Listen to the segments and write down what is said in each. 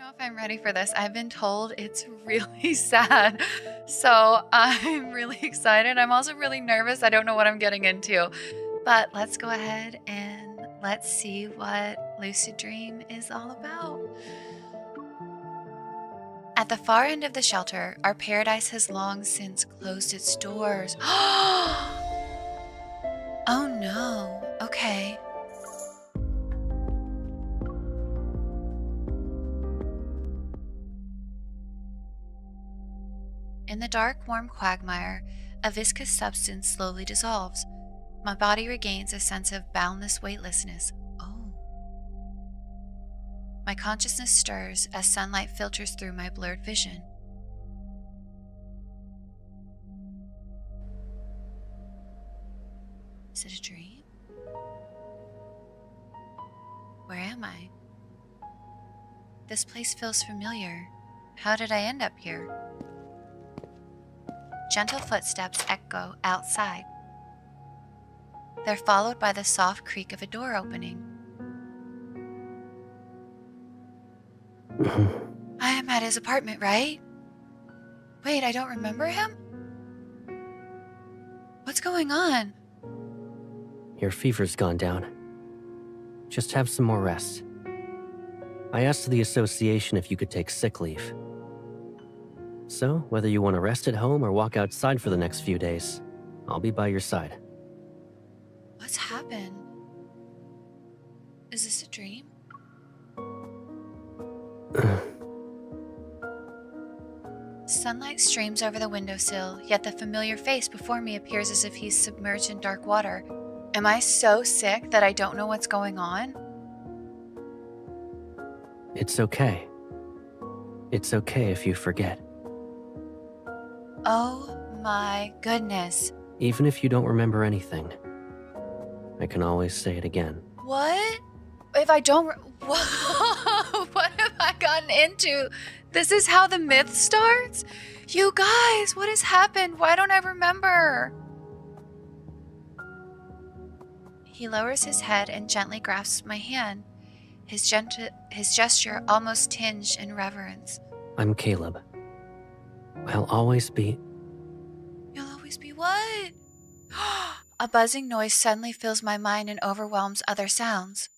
know if I'm ready for this. I've been told it's really sad. So I'm really excited. I'm also really nervous. I don't know what I'm getting into. But let's go ahead and let's see what Lucid Dream is all about. At the far end of the shelter, our paradise has long since closed its doors. Oh no. Okay. In the dark, warm quagmire, a viscous substance slowly dissolves. My body regains a sense of boundless weightlessness. Oh. My consciousness stirs as sunlight filters through my blurred vision. Is it a dream? Where am I? This place feels familiar. How did I end up here? Gentle footsteps echo outside. They're followed by the soft creak of a door opening. I am at his apartment, right? Wait, I don't remember him? What's going on? Your fever's gone down. Just have some more rest. I asked the association if you could take sick leave. So, whether you want to rest at home or walk outside for the next few days, I'll be by your side. What's happened? Is this a dream? Sunlight streams over the windowsill, yet the familiar face before me appears as if he's submerged in dark water. Am I so sick that I don't know what's going on? It's okay. It's okay if you forget. Oh my goodness. Even if you don't remember anything, I can always say it again. What? If I don't... Whoa! What have I gotten into? This is how the myth starts? You guys, what has happened? Why don't I remember? He lowers his head and gently grasps my hand, his gesture almost tinged in reverence. I'm Caleb. I'll always be... You'll always be what? A buzzing noise suddenly fills my mind and overwhelms other sounds.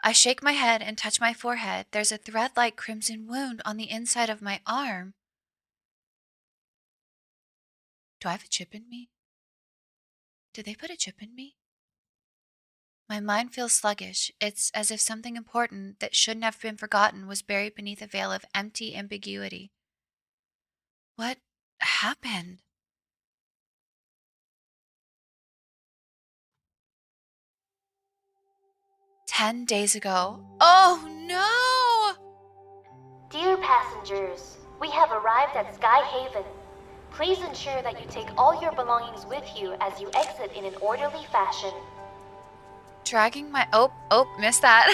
I shake my head and touch my forehead. There's a thread-like crimson wound on the inside of my arm. Do I have a chip in me? Did they put a chip in me? My mind feels sluggish. It's as if something important that shouldn't have been forgotten was buried beneath a veil of empty ambiguity. What happened? "10 days ago. Oh no! Dear passengers, we have arrived at Sky Haven. Please ensure that you take all your belongings with you as you exit in an orderly fashion. Dragging my... missed that.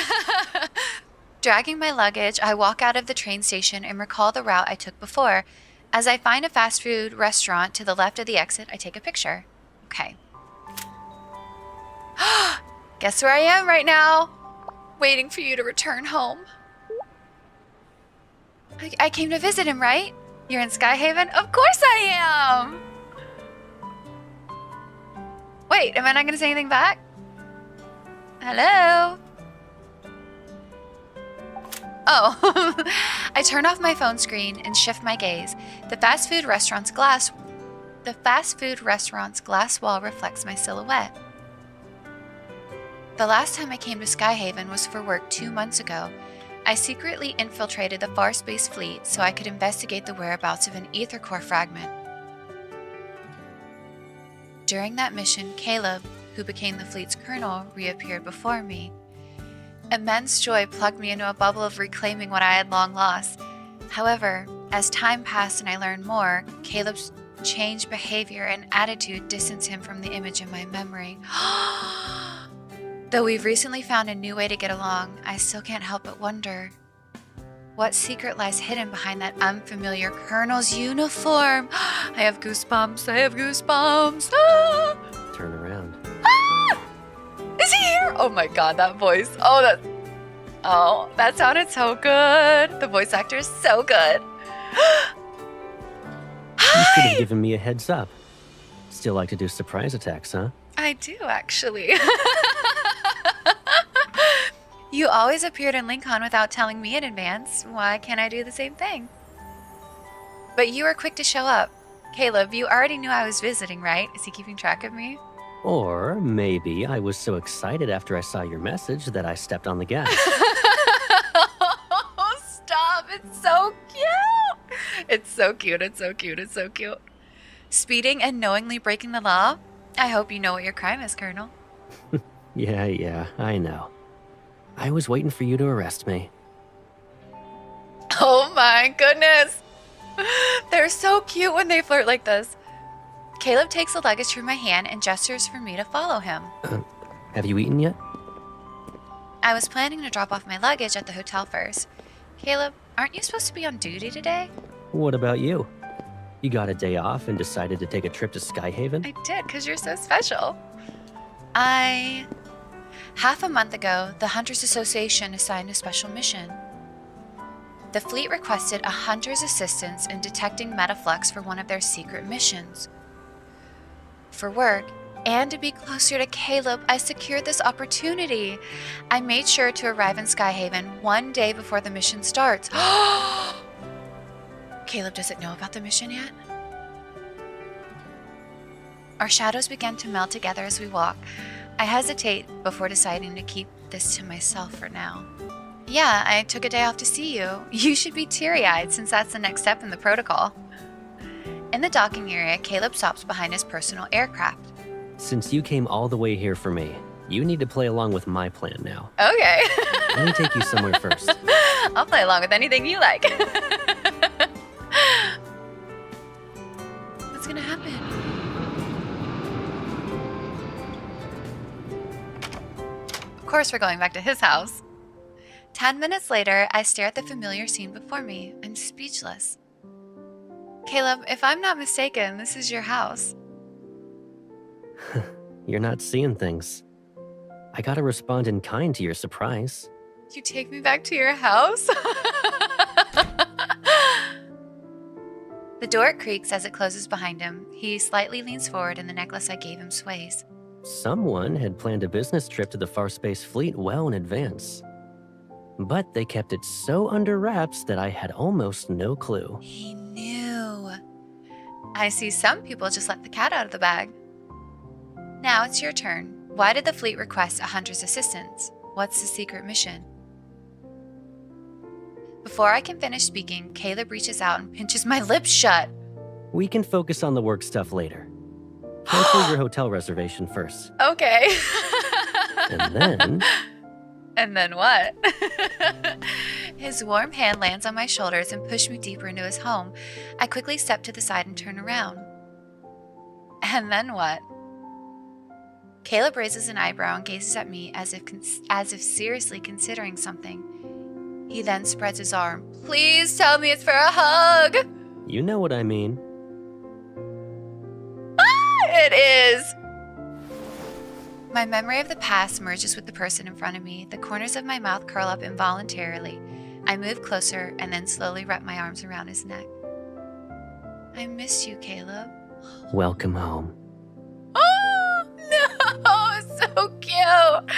Dragging my luggage, I walk out of the train station and recall the route I took before. As I find a fast food restaurant to the left of the exit, I take a picture. Okay. Guess where I am right now? Waiting for you to return home. I came to visit him, right? You're in Skyhaven? Of course I am! Wait, am I not going to say anything back? Hello? Oh. I turn off my phone screen and shift my gaze. The fast food restaurant's glass wall reflects my silhouette. The last time I came to Skyhaven was for work 2 months ago. I secretly infiltrated the Far Space Fleet so I could investigate the whereabouts of an ether core fragment. During that mission, Caleb, who became the fleet's colonel, reappeared before me. Immense joy plugged me into a bubble of reclaiming what I had long lost. However, as time passed and I learned more, Caleb's changed behavior and attitude distanced him from the image in my memory. Though we've recently found a new way to get along, I still can't help but wonder, what secret lies hidden behind that unfamiliar colonel's uniform? I have goosebumps. I have goosebumps. Ah! Turn around. Ah! Is he here? Oh my god, that voice. Oh, that... Oh, that sounded so good. The voice actor is so good. You should have Hi! given me a heads up. Still like to do surprise attacks, huh? I do, actually. You always appeared in Lincoln without telling me in advance. Why can't I do the same thing? But you were quick to show up. Caleb, you already knew I was visiting, right? Is he keeping track of me? Or maybe I was so excited after I saw your message that I stepped on the gas. Oh, stop. It's so cute. It's so cute. It's so cute. It's so cute. Speeding and knowingly breaking the law? I hope you know what your crime is, Colonel. Yeah, I know. I was waiting for you to arrest me. Oh my goodness. They're so cute when they flirt like this. Caleb takes the luggage from my hand and gestures for me to follow him. Have you eaten yet? I was planning to drop off my luggage at the hotel first. Caleb, aren't you supposed to be on duty today? What about you? You got a day off and decided to take a trip to Skyhaven? I did, because you're so special. Half a month ago, the Hunters Association assigned a special mission. The fleet requested a hunter's assistance in detecting metaflux for one of their secret missions. For work, and to be closer to Caleb, I secured this opportunity. I made sure to arrive in Skyhaven one day before the mission starts. Caleb doesn't know about the mission yet? Our shadows begin to meld together as we walk. I hesitate before deciding to keep this to myself for now. Yeah, I took a day off to see you. You should be teary-eyed since that's the next step in the protocol. In the docking area, Caleb stops behind his personal aircraft. Since you came all the way here for me, you need to play along with my plan now. Okay. Let me take you somewhere first. I'll play along with anything you like. What's gonna happen? Of course we're going back to his house. 10 minutes later, I stare at the familiar scene before me. I'm speechless. Caleb, if I'm not mistaken, this is your house. You're not seeing things. I gotta respond in kind to your surprise. You take me back to your house? The door creaks as it closes behind him. He slightly leans forward and the necklace I gave him sways. Someone had planned a business trip to the Far Space Fleet well in advance. But they kept it so under wraps that I had almost no clue. He knew. I see some people just let the cat out of the bag. Now it's your turn. Why did the fleet request a hunter's assistance? What's the secret mission? Before I can finish speaking, Caleb reaches out and pinches my lips shut. We can focus on the work stuff later. Cancel your hotel reservation first. Okay. And then... And then what? His warm hand lands on my shoulders and pushes me deeper into his home. I quickly step to the side and turn around. And then what? Caleb raises an eyebrow and gazes at me as if seriously considering something. He then spreads his arm. Please tell me it's for a hug. You know what I mean. It is. My memory of the past merges with the person in front of me. The corners of my mouth curl up involuntarily. I move closer and then slowly wrap my arms around his neck. I miss you, Caleb. Welcome home. Oh, no, so cute.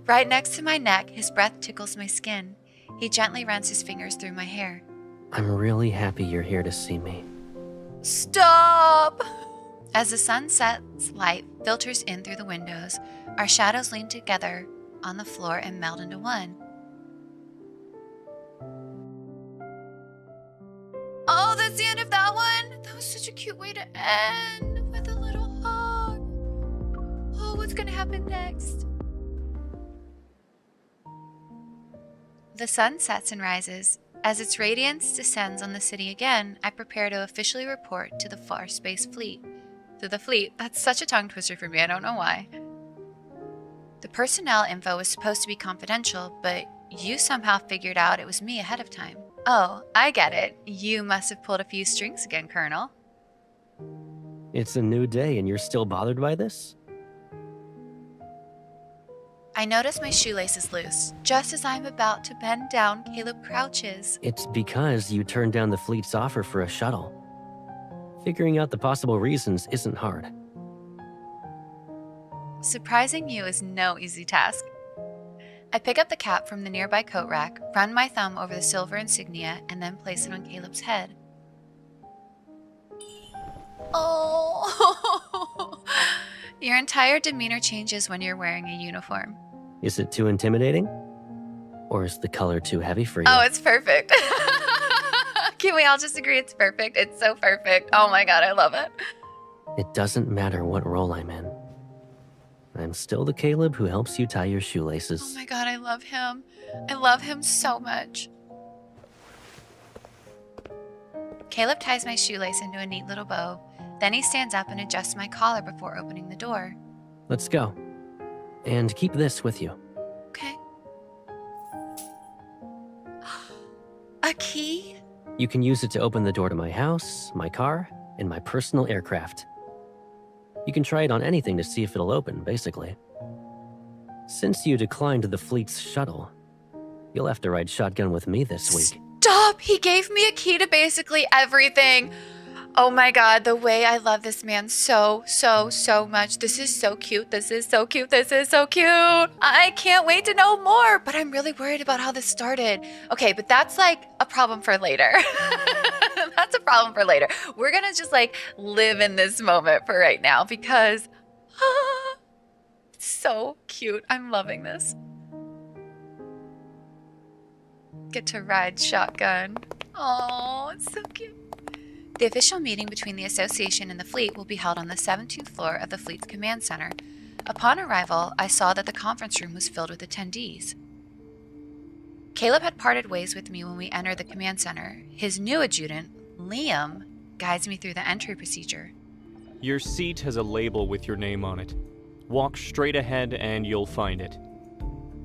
Right next to my neck, his breath tickles my skin. He gently runs his fingers through my hair. I'm really happy you're here to see me. Stop! As the sunset's light filters in through the windows, our shadows lean together on the floor and meld into one. Oh, that's the end of that one? That was such a cute way to end, with a little hug. Oh, what's gonna happen next? The sun sets and rises. As its radiance descends on the city again, I prepare to officially report to the Far Space Fleet. To the fleet, that's such a tongue twister for me, I don't know why. The personnel info was supposed to be confidential, but you somehow figured out it was me ahead of time. Oh, I get it. You must have pulled a few strings again, Colonel. It's a new day and you're still bothered by this? I notice my shoelace is loose. Just as I'm about to bend down, Caleb crouches. It's because you turned down the fleet's offer for a shuttle. Figuring out the possible reasons isn't hard. Surprising you is no easy task. I pick up the cap from the nearby coat rack, run my thumb over the silver insignia, and then place it on Caleb's head. Oh! Your entire demeanor changes when you're wearing a uniform. Is it too intimidating? Or is the color too heavy for you? Oh, it's perfect. Can we all just agree it's perfect? It's so perfect. Oh my god, I love it. It doesn't matter what role I'm in. I'm still the Caleb who helps you tie your Oh shoelaces. my god, I love him. I love him so much. Caleb ties my shoelace into a neat little bow. Then he stands up and adjusts my collar before opening the door. Let's go. And keep this with you. Okay. A key? You can use it to open the door to my house, my car, and my personal aircraft. You can try it on anything to see if it'll open, basically. Since you declined the fleet's shuttle, you'll have to ride shotgun with me this week. Stop! He gave me a key to basically everything. Oh my god, the way I love this man so much. This is so cute. This is so cute. This is so cute. I can't wait to know more, but I'm really worried about how this started. Okay, but that's like a problem for later. That's a problem for later. We're gonna just like live in this moment for right now because it's so cute. I'm loving this. Get to ride shotgun. Oh, it's so cute. The official meeting between the association and the fleet will be held on the 17th floor of the fleet's command center. Upon arrival, I saw that the conference room was filled with attendees. Caleb had parted ways with me when we entered the command center. His new adjutant, Liam, guides me through the entry procedure. Your seat has a label with your name on it. Walk straight ahead and you'll find it.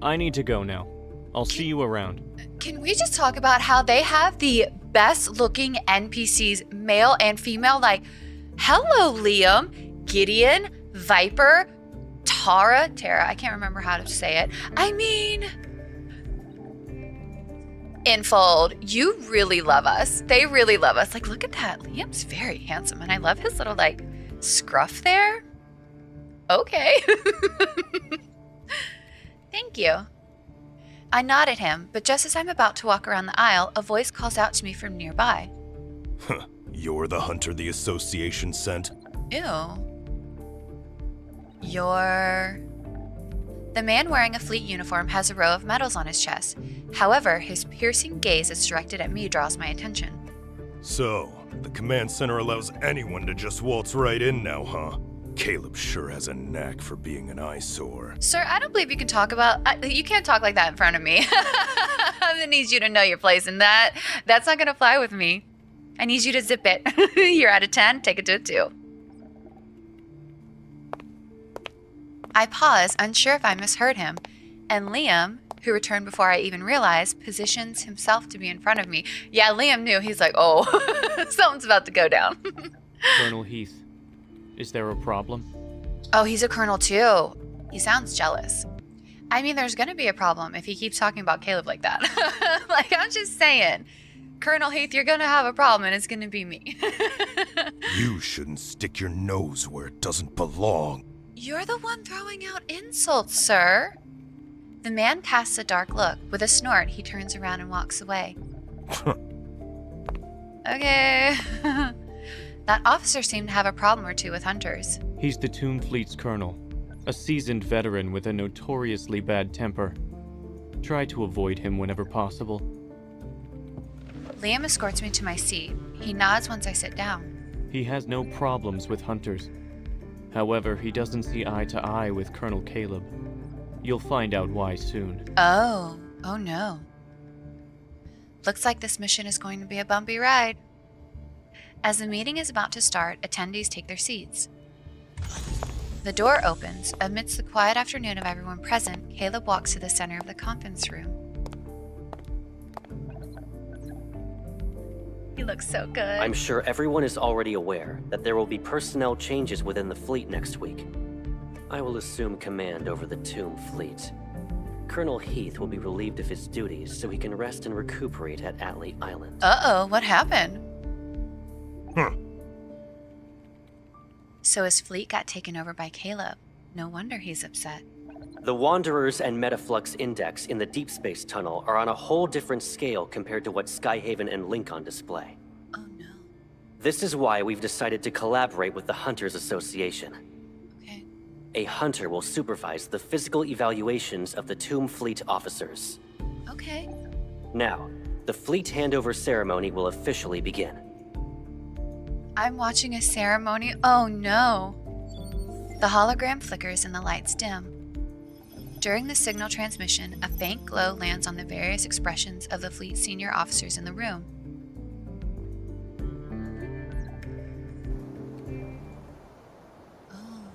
I need to go now. I'll see you around. Can we just talk about how they have the best looking NPCs, male and female? Like, hello, Liam, Gideon, Viper, Tara, I can't remember how to say it. I mean, Infold, you really love us. They really love us. Like, look at that. Liam's very handsome, and I love his little, like, scruff there. Okay. Thank you. I nod at him, but just as I'm about to walk around the aisle, a voice calls out to me from nearby. You're the hunter the association sent? Ew. You're... The man wearing a fleet uniform has a row of medals on his chest. However, his piercing gaze that's directed at me draws my attention. So, the command center allows anyone to just waltz right in now, huh? Caleb sure has a knack for being an eyesore. Sir, I don't believe you can talk about... you can't talk like that in front of me. I need you to know your place in that. That's not going to fly with me. I need you to zip it. You're at a 10, take it to a 2. I pause, unsure if I misheard him, and Liam, who returned before I even realized, positions himself to be in front of me. Yeah, Liam knew. He's like, oh, something's about to go down. Colonel Heath, is there a problem? Oh, he's a colonel too. He sounds jealous. I mean, there's going to be a problem if he keeps talking about Caleb like that. Like, I'm just saying. Colonel Heath, you're going to have a problem, and it's going to be me. You shouldn't stick your nose where it doesn't belong. You're the one throwing out insults, sir. The man casts a dark look. With a snort, he turns around and walks away. Okay. That officer seemed to have a problem or two with hunters. He's the Toon Fleet's colonel, a seasoned veteran with a notoriously bad temper. Try to avoid him whenever possible. Liam escorts me to my seat. He nods once I sit down. He has no problems with hunters. However, he doesn't see eye to eye with Colonel Caleb. You'll find out why soon. Oh no. Looks like this mission is going to be a bumpy ride. As the meeting is about to start, attendees take their seats. The door opens. Amidst the quiet afternoon of everyone present, Caleb walks to the center of the conference room. He looks so good. I'm sure everyone is already aware that there will be personnel changes within the fleet next week. I will assume command over the Tomb Fleet. Colonel Heath will be relieved of his duties so he can rest and recuperate at Atlee Island. Uh-oh, what happened? Huh. So his fleet got taken over by Caleb. No wonder he's upset. The Wanderers and Metaflux Index in the Deepspace tunnel are on a whole different scale compared to what Skyhaven and Lincoln display. Oh no. This is why we've decided to collaborate with the Hunters Association. Okay. A hunter will supervise the physical evaluations of the Tomb Fleet officers. Okay. Now, the fleet handover ceremony will officially begin. I'm watching a ceremony. Oh no. The hologram flickers and the lights dim. During the signal transmission, a faint glow lands on the various expressions of the fleet senior officers in the room. Oh.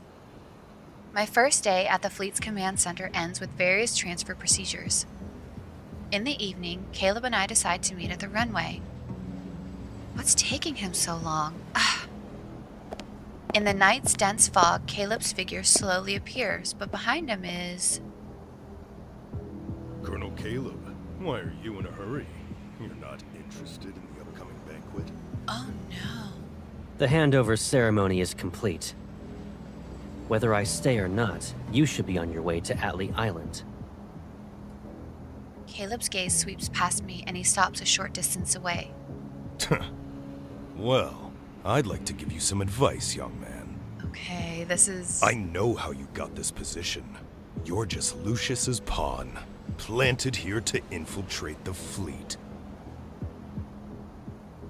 My first day at the fleet's command center ends with various transfer procedures. In the evening, Caleb and I decide to meet at the runway. What's taking him so long? In the night's dense fog, Caleb's figure slowly appears, but behind him is... Colonel Caleb, why are you in a hurry? You're not interested in the upcoming banquet? Oh no. The handover ceremony is complete. Whether I stay or not, you should be on your way to Atlee Island. Caleb's gaze sweeps past me and he stops a short distance away. Well, I'd like to give you some advice, young man. Okay, this is... I know how you got this position. You're just Lucius's pawn, planted here to infiltrate the fleet.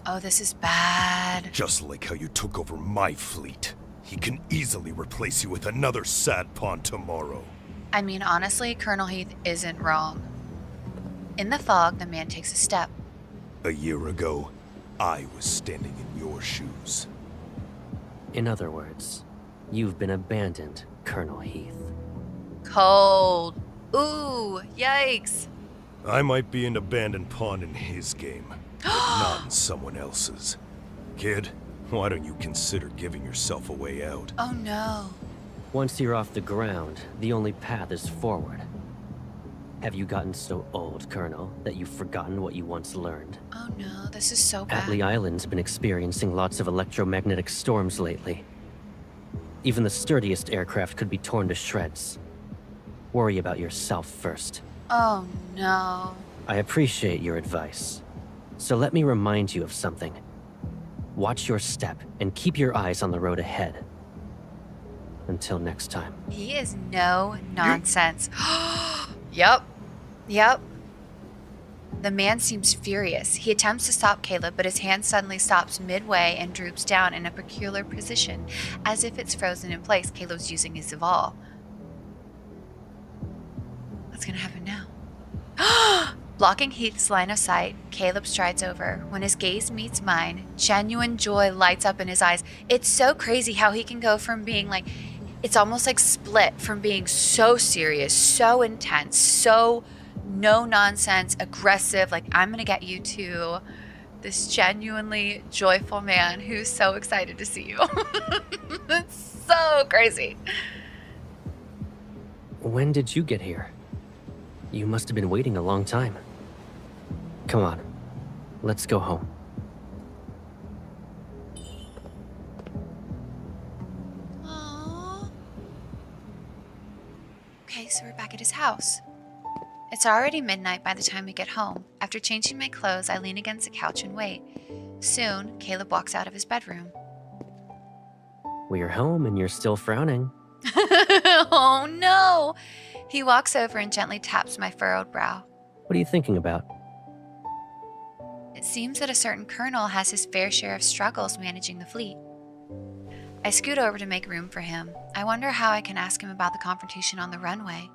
Oh, this is bad. Just like how you took over my fleet. He can easily replace you with another sad pawn tomorrow. I mean, honestly, Colonel Heath isn't wrong. In the fog, the man takes a step. A year ago, I was standing in your shoes. In other words, you've been abandoned, Colonel Heath. Cold. Ooh, yikes. I might be an abandoned pawn in his game, but not in someone else's. Kid, why don't you consider giving yourself a way out? Oh no. Once you're off the ground, the only path is forward. Have you gotten so old, Colonel, that you've forgotten what you once learned? Oh no, this is so bad. Atlee Island's been experiencing lots of electromagnetic storms lately. Even the sturdiest aircraft could be torn to shreds. Worry about yourself first. Oh no. I appreciate your advice. So let me remind you of something. Watch your step and keep your eyes on the road ahead. Until next time. He is no nonsense. Yep. Yep. The man seems furious. He attempts to stop Caleb, but his hand suddenly stops midway and droops down in a peculiar position, as if it's frozen in place. Caleb's using his evolve. What's gonna happen now? Blocking Heath's line of sight, Caleb strides over. When his gaze meets mine, genuine joy lights up in his eyes. It's so crazy how he can go from being like, it's almost like split from being so serious, so intense, so no nonsense, aggressive, like I'm gonna get you, to this genuinely joyful man who's so excited to see you. It's so crazy. When did you get here? You must have been waiting a long time. Come on, let's go home. Aww. Okay, so we're back at his house. It's already midnight by the time we get home. After changing my clothes, I lean against the couch and wait. Soon, Caleb walks out of his bedroom. We're home and you're still frowning. Oh no! He walks over and gently taps my furrowed brow. What are you thinking about? It seems that a certain colonel has his fair share of struggles managing the fleet. I scoot over to make room for him. I wonder how I can ask him about the confrontation on the runway.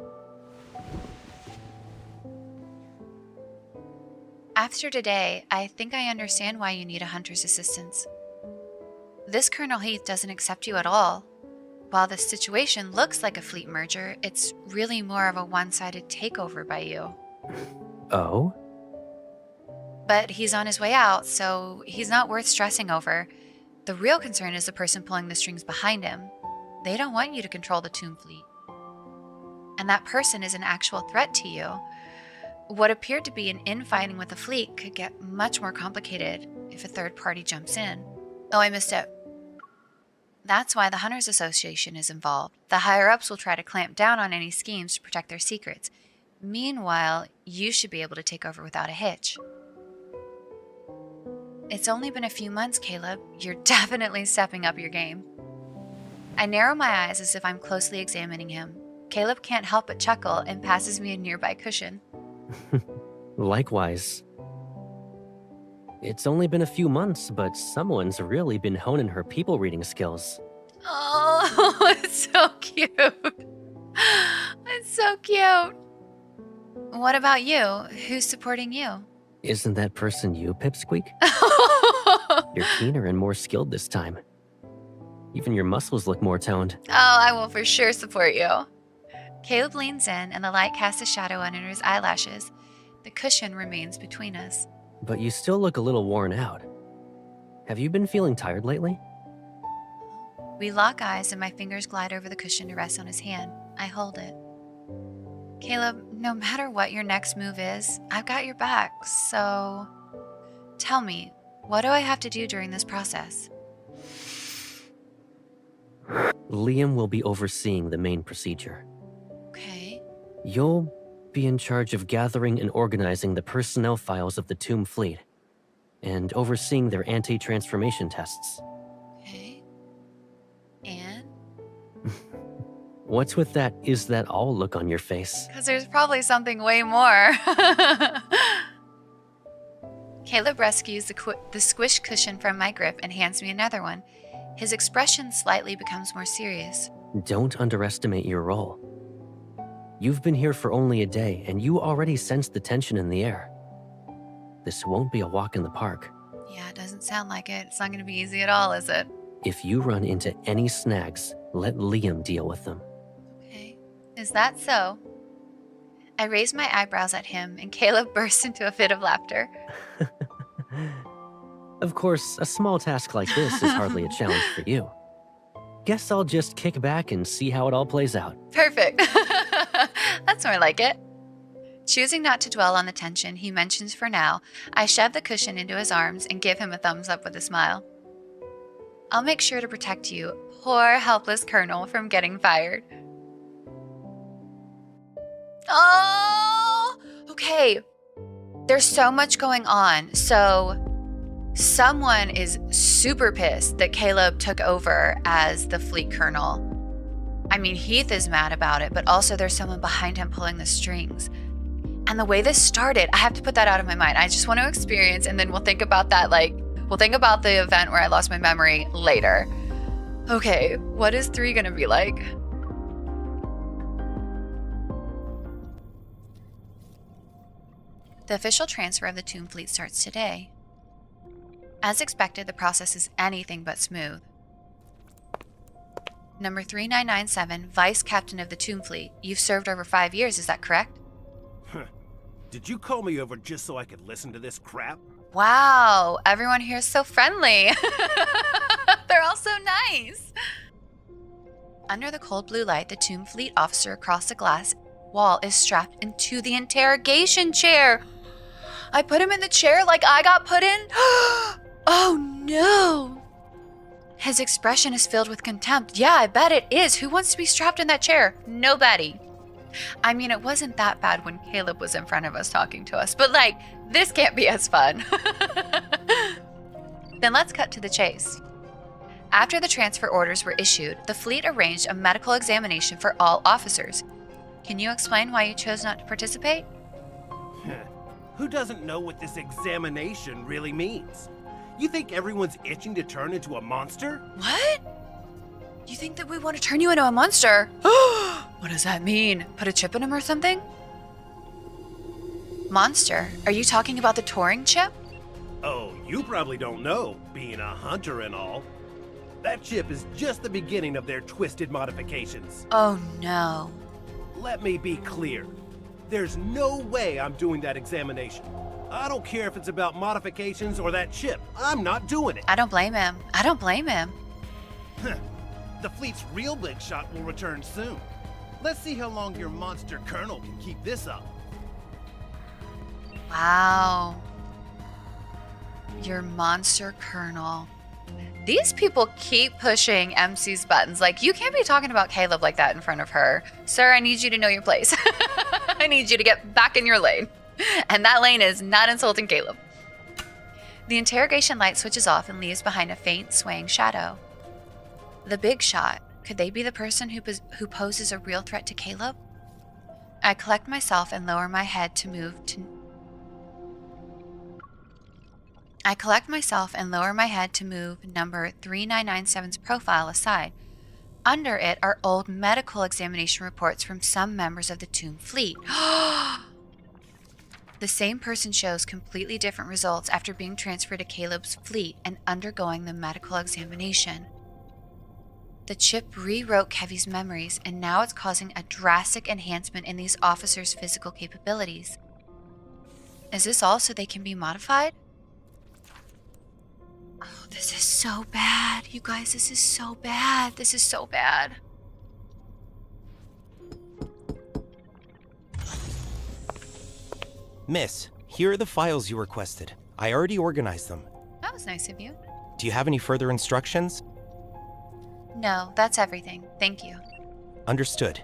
After today, I think I understand why you need a hunter's assistance. This Colonel Heath doesn't accept you at all. While this situation looks like a fleet merger, it's really more of a one-sided takeover by you. Oh? But he's on his way out, so he's not worth stressing over. The real concern is the person pulling the strings behind him. They don't want you to control the Tomb Fleet. and that person is an actual threat to you. What appeared to be an infighting with the fleet could get much more complicated if a third party jumps in. Oh, I missed it. That's why the Hunters Association is involved. The higher-ups will try to clamp down on any schemes to protect their secrets. Meanwhile, you should be able to take over without a hitch. It's only been a few months, Caleb. You're definitely stepping up your game. I narrow my eyes as if I'm closely examining him. Caleb can't help but chuckle and passes me a nearby cushion. Likewise. It's only been a few months, but someone's really been honing her people reading skills. Oh, it's so cute. It's so cute. What about you? Who's supporting you? Isn't that person you, Pipsqueak? You're keener and more skilled this time. Even your muscles look more toned. Oh, I will for sure support you. Caleb leans in and the light casts a shadow under his eyelashes. The cushion remains between us. But you still look a little worn out. Have you been feeling tired lately? We lock eyes and my fingers glide over the cushion to rest on his hand. I hold it. Caleb, no matter what your next move is, I've got your back, so tell me, what do I have to do during this process? Liam will be overseeing the main procedure. Okay. You'll be in charge of gathering and organizing the personnel files of the Tomb Fleet, and overseeing their anti-transformation tests. Okay. And? What's with that "is that all" look on your face? Because there's probably something way more. Caleb rescues the squish cushion from my grip and hands me another one. His expression slightly becomes more serious. Don't underestimate your role. You've been here for only a day, and you already sense the tension in the air. This won't be a walk in the park. Yeah, it doesn't sound like it. It's not going to be easy at all, is it? If you run into any snags, let Liam deal with them. Okay. Is that so? I raise my eyebrows at him, and Caleb bursts into a fit of laughter. Of course, a small task like this is hardly a challenge for you. Guess I'll just kick back and see how it all plays out. Perfect. That's more like it. Choosing not to dwell on the tension he mentions for now, I shove the cushion into his arms and give him a thumbs up with a smile. I'll make sure to protect you, poor helpless Colonel, from getting fired. Oh, okay. There's so much going on. So someone is super pissed that Caleb took over as the fleet colonel. I mean, Heath is mad about it, but also there's someone behind him pulling the strings. And the way this started, I have to put that out of my mind. I just want to experience, and then we'll think about that, we'll think about the event where I lost my memory later. Okay, what is 3 gonna be like? The official transfer of the Tomb Fleet starts today. As expected, the process is anything but smooth. Number 3997, Vice Captain of the Tomb Fleet. You've served over 5 years, is that correct? Did you call me over just so I could listen to this crap? Wow, everyone here is so friendly. They're all so nice. Under the cold blue light, the Tomb Fleet officer across the glass wall is strapped into the interrogation chair. I put him in the chair like I got put in? Oh no! His expression is filled with contempt. Yeah, I bet it is. Who wants to be strapped in that chair? Nobody. I mean, it wasn't that bad when Caleb was in front of us talking to us, but this can't be as fun. Then let's cut to the chase. After the transfer orders were issued, the fleet arranged a medical examination for all officers. Can you explain why you chose not to participate? Who doesn't know what this examination really means? You think everyone's itching to turn into a monster? What? You think that we want to turn you into a monster? What does that mean? Put a chip in him or something? Monster? Are you talking about the Turing chip? Oh, you probably don't know, being a hunter and all. That chip is just the beginning of their twisted modifications. Oh no. Let me be clear. There's no way I'm doing that examination. I don't care if it's about modifications or that chip. I'm not doing it. I don't blame him. The fleet's real big shot will return soon. Let's see how long your monster colonel can keep this up. Wow. Your monster colonel. These people keep pushing MC's buttons. Like, you can't be talking about Caleb like that in front of her. Sir, I need you to know your place. I need you to get back in your lane. And that lane is not insulting Caleb. The interrogation light switches off and leaves behind a faint, swaying shadow. The big shot. Could they be the person who poses a real threat to Caleb? I collect myself and lower my head to move number 3997's profile aside. Under it are old medical examination reports from some members of the Tomb Fleet. The same person shows completely different results after being transferred to Caleb's fleet and undergoing the medical examination. The chip rewrote Kevy's memories, and now it's causing a drastic enhancement in these officers' physical capabilities. Is this all so they can be modified? Oh, this is so bad. You guys, this is so bad. This is so bad. Miss, here are the files you requested. I already organized them. That was nice of you. Do you have any further instructions? No, that's everything. Thank you. Understood.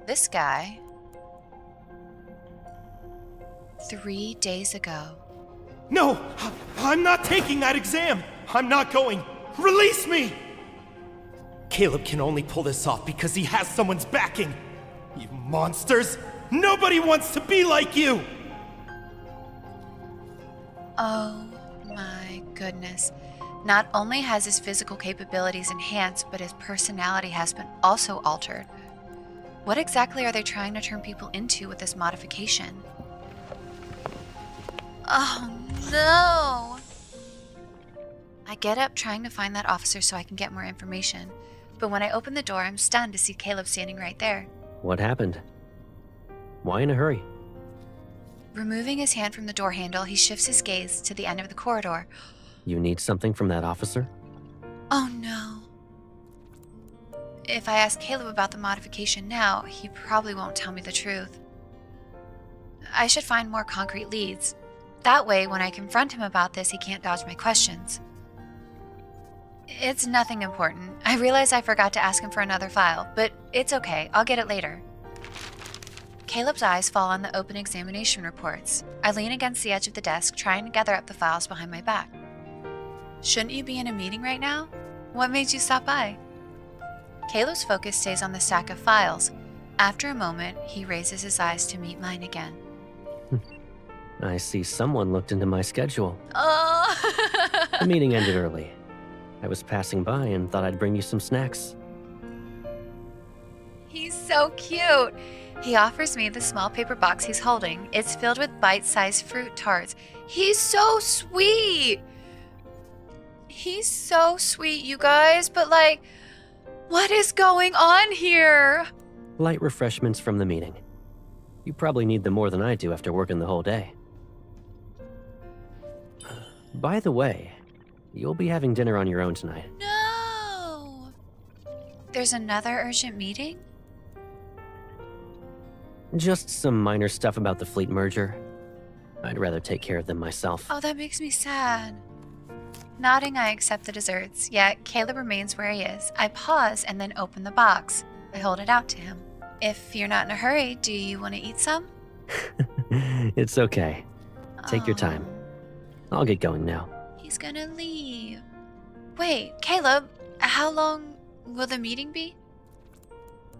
This guy, 3 days ago. No! I'm not taking that exam! I'm not going! Release me! Caleb can only pull this off because he has someone's backing! You monsters! Nobody wants to be like you! Oh my goodness. Not only has his physical capabilities enhanced, but his personality has been also altered. What exactly are they trying to turn people into with this modification? Oh no! I get up trying to find that officer so I can get more information. But when I open the door, I'm stunned to see Caleb standing right there. What happened? Why in a hurry? Removing his hand from the door handle, he shifts his gaze to the end of the corridor. You need something from that officer? Oh no. If I ask Caleb about the modification now, he probably won't tell me the truth. I should find more concrete leads. That way, when I confront him about this, he can't dodge my questions. It's nothing important. I realize I forgot to ask him for another file, but it's okay. I'll get it later. Caleb's eyes fall on the open examination reports. I lean against the edge of the desk, trying to gather up the files behind my back. Shouldn't you be in a meeting right now? What made you stop by? Caleb's focus stays on the stack of files. After a moment, he raises his eyes to meet mine again. I see someone looked into my schedule. Oh! The meeting ended early. I was passing by and thought I'd bring you some snacks. He's so cute. He offers me the small paper box he's holding. It's filled with bite-sized fruit tarts. He's so sweet. He's so sweet, you guys, but like, what is going on here? Light refreshments from the meeting. You probably need them more than I do after working the whole day. By the way, you'll be having dinner on your own tonight. No! There's another urgent meeting? Just some minor stuff about the fleet merger. I'd rather take care of them myself. Oh, that makes me sad. Nodding, I accept the desserts, yet Caleb remains where he is. I pause and then open the box. I hold it out to him. If you're not in a hurry, do you want to eat some? It's okay. Take your time. I'll get going now. He's gonna leave. Wait, Caleb, how long will the meeting be?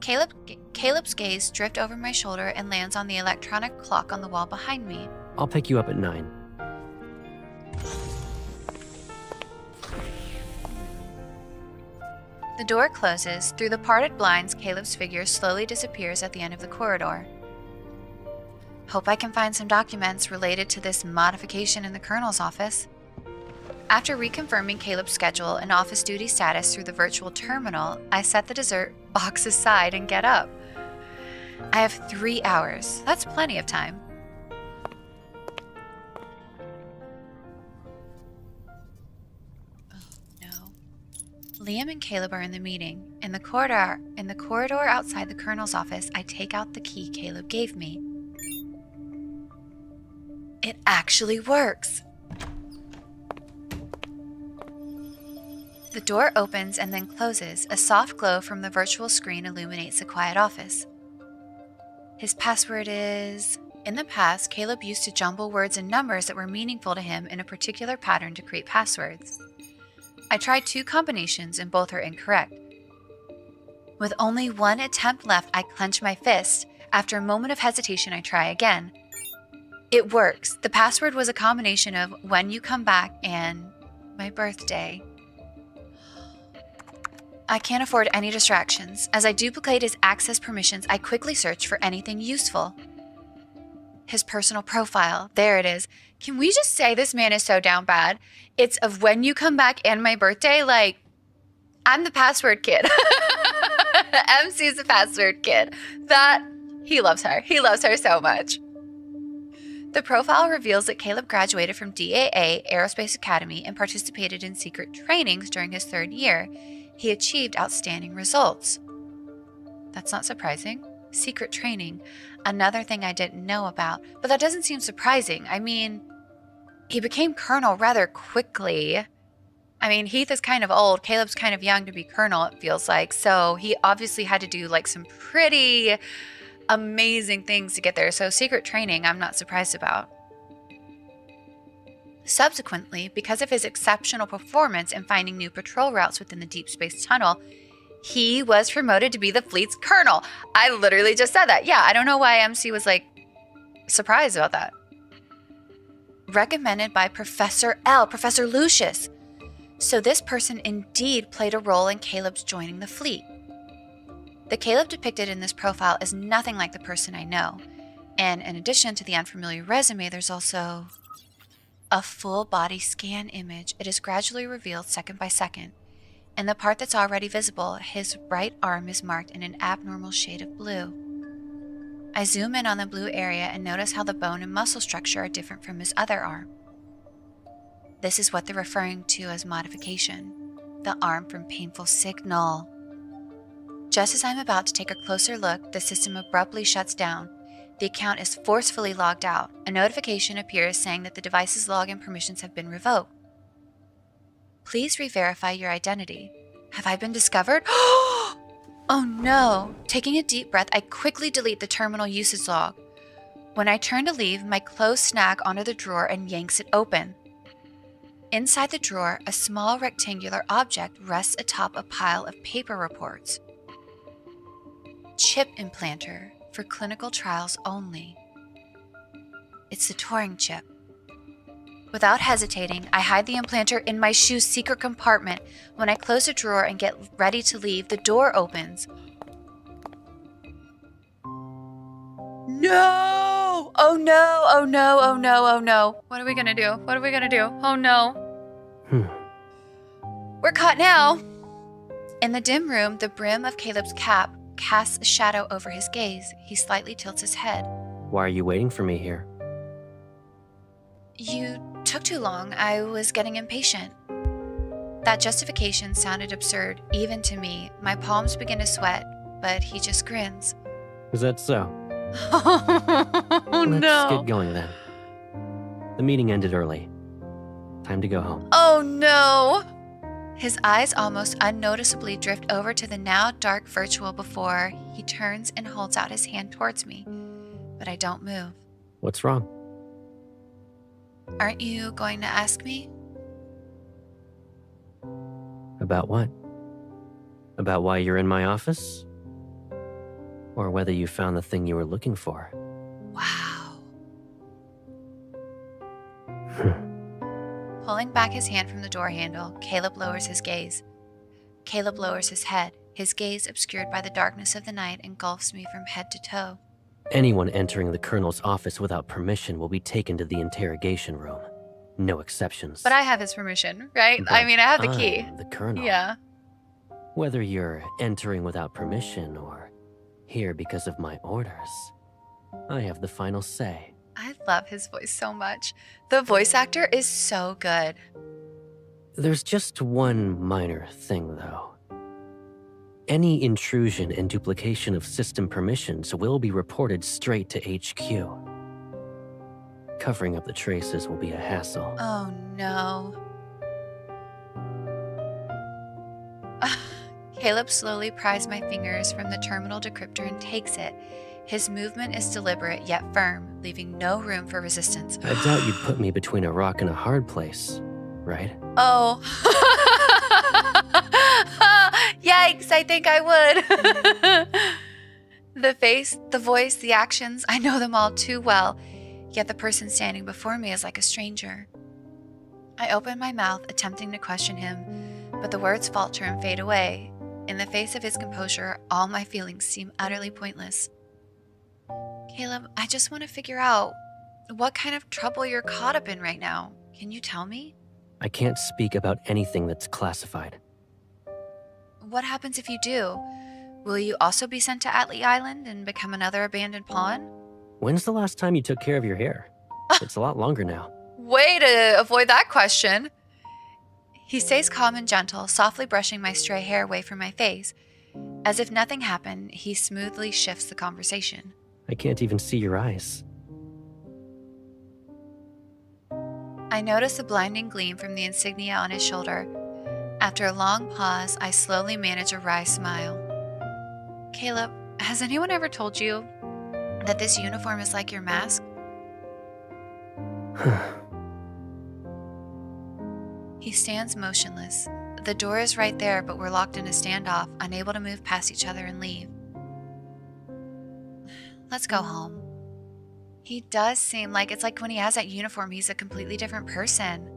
Caleb's gaze drifts over my shoulder and lands on the electronic clock on the wall behind me. I'll pick you up at 9. The door closes. Through the parted blinds, Caleb's figure slowly disappears at the end of the corridor. Hope I can find some documents related to this modification in the Colonel's office. After reconfirming Caleb's schedule and office duty status through the virtual terminal, I set the dessert box aside and get up. I have 3 hours. That's plenty of time. Oh, no. Liam and Caleb are in the meeting. In the corridor outside the Colonel's office, I take out the key Caleb gave me. It actually works. The door opens and then closes. A soft glow from the virtual screen illuminates the quiet office. His password is... In the past, Caleb used to jumble words and numbers that were meaningful to him in a particular pattern to create passwords. I tried 2 combinations and both are incorrect. With only 1 attempt left, I clench my fist. After a moment of hesitation, I try again. It works. The password was a combination of when you come back and my birthday. I can't afford any distractions. As I duplicate his access permissions, I quickly search for anything useful. His personal profile. There it is. Can we just say this man is so down bad? It's of when you come back and my birthday. Like, I'm the password kid. MC's the password kid. He loves her. He loves her so much. The profile reveals that Caleb graduated from DAA Aerospace Academy and participated in secret trainings during his 3rd year. He achieved outstanding results. That's not surprising. Secret training, another thing I didn't know about, but that doesn't seem surprising. I mean, he became colonel rather quickly. I mean, Heath is kind of old, Caleb's kind of young to be colonel, it feels like, so he obviously had to do like some pretty amazing things to get there, so secret training I'm not surprised about. Subsequently, because of his exceptional performance in finding new patrol routes within the Deepspace tunnel, he was promoted to be the fleet's colonel. I literally just said that. Yeah, I don't know why MC was like surprised about that. Recommended by Professor L, Professor Lucius. So this person indeed played a role in Caleb's joining the fleet. The Caleb depicted in this profile is nothing like the person I know. And in addition to the unfamiliar resume, there's also a full body scan image. It is gradually revealed second by second. In the part that's already visible, his right arm is marked in an abnormal shade of blue. I zoom in on the blue area and notice how the bone and muscle structure are different from his other arm. This is what they're referring to as modification, the arm from painful signal. Just as I'm about to take a closer look, the system abruptly shuts down. The account is forcefully logged out. A notification appears saying that the device's login permissions have been revoked. Please re-verify your identity. Have I been discovered? Oh no! Taking a deep breath, I quickly delete the terminal usage log. When I turn to leave, my clothes snag onto the drawer and yanks it open. Inside the drawer, a small rectangular object rests atop a pile of paper reports. Chip implanter for clinical trials only. It's the Turing chip. Without hesitating, I hide the implanter in my shoe's secret compartment. When I close the drawer and get ready to leave, the door opens. No! Oh no, oh no, oh no, oh no. What are we gonna do? What are we gonna do? Oh no. We're caught now. In the dim room, the brim of Caleb's cap casts a shadow over his gaze. He slightly tilts his head. Why are you waiting for me here? You took too long. I was getting impatient. That justification sounded absurd, even to me. My palms begin to sweat, but he just grins. Is that so? Oh Let's no. get going then. The meeting ended early. Time to go home. Oh no. His eyes almost unnoticeably drift over to the now dark virtual before he turns and holds out his hand towards me, but I don't move. What's wrong? Aren't you going to ask me? About what? About why you're in my office? Or whether you found the thing you were looking for? Wow. Pulling back his hand from the door handle, Caleb lowers his gaze. Caleb lowers his head. His gaze, obscured by the darkness of the night, engulfs me from head to toe. Anyone entering the Colonel's office without permission will be taken to the interrogation room. No exceptions. But I have his permission, right? But I mean, I have the key. I'm the Colonel. Yeah. Whether you're entering without permission or here because of my orders, I have the final say. I love his voice so much. The voice actor is so good. There's just one minor thing, though. Any intrusion and duplication of system permissions will be reported straight to HQ. Covering up the traces will be a hassle. Oh no. Caleb slowly pries my fingers from the terminal decryptor and takes it. His movement is deliberate yet firm, leaving no room for resistance. I doubt you'd put me between a rock and a hard place, right? Oh. Yikes, I think I would. The face, the voice, the actions, I know them all too well, yet the person standing before me is like a stranger. I open my mouth, attempting to question him, but the words falter and fade away. In the face of his composure, all my feelings seem utterly pointless. Caleb, I just want to figure out what kind of trouble you're caught up in right now. Can you tell me? I can't speak about anything that's classified. What happens if you do? Will you also be sent to Atlee Island and become another abandoned pawn? When's the last time you took care of your hair? It's a lot longer now. Way to avoid that question. He stays calm and gentle, softly brushing my stray hair away from my face. As if nothing happened, he smoothly shifts the conversation. I can't even see your eyes. I notice a blinding gleam from the insignia on his shoulder. After a long pause, I slowly manage a wry smile. Caleb, has anyone ever told you that this uniform is like your mask? He stands motionless. The door is right there, but we're locked in a standoff, unable to move past each other and leave. Let's go home. He does seem like it's like when he has that uniform, he's a completely different person.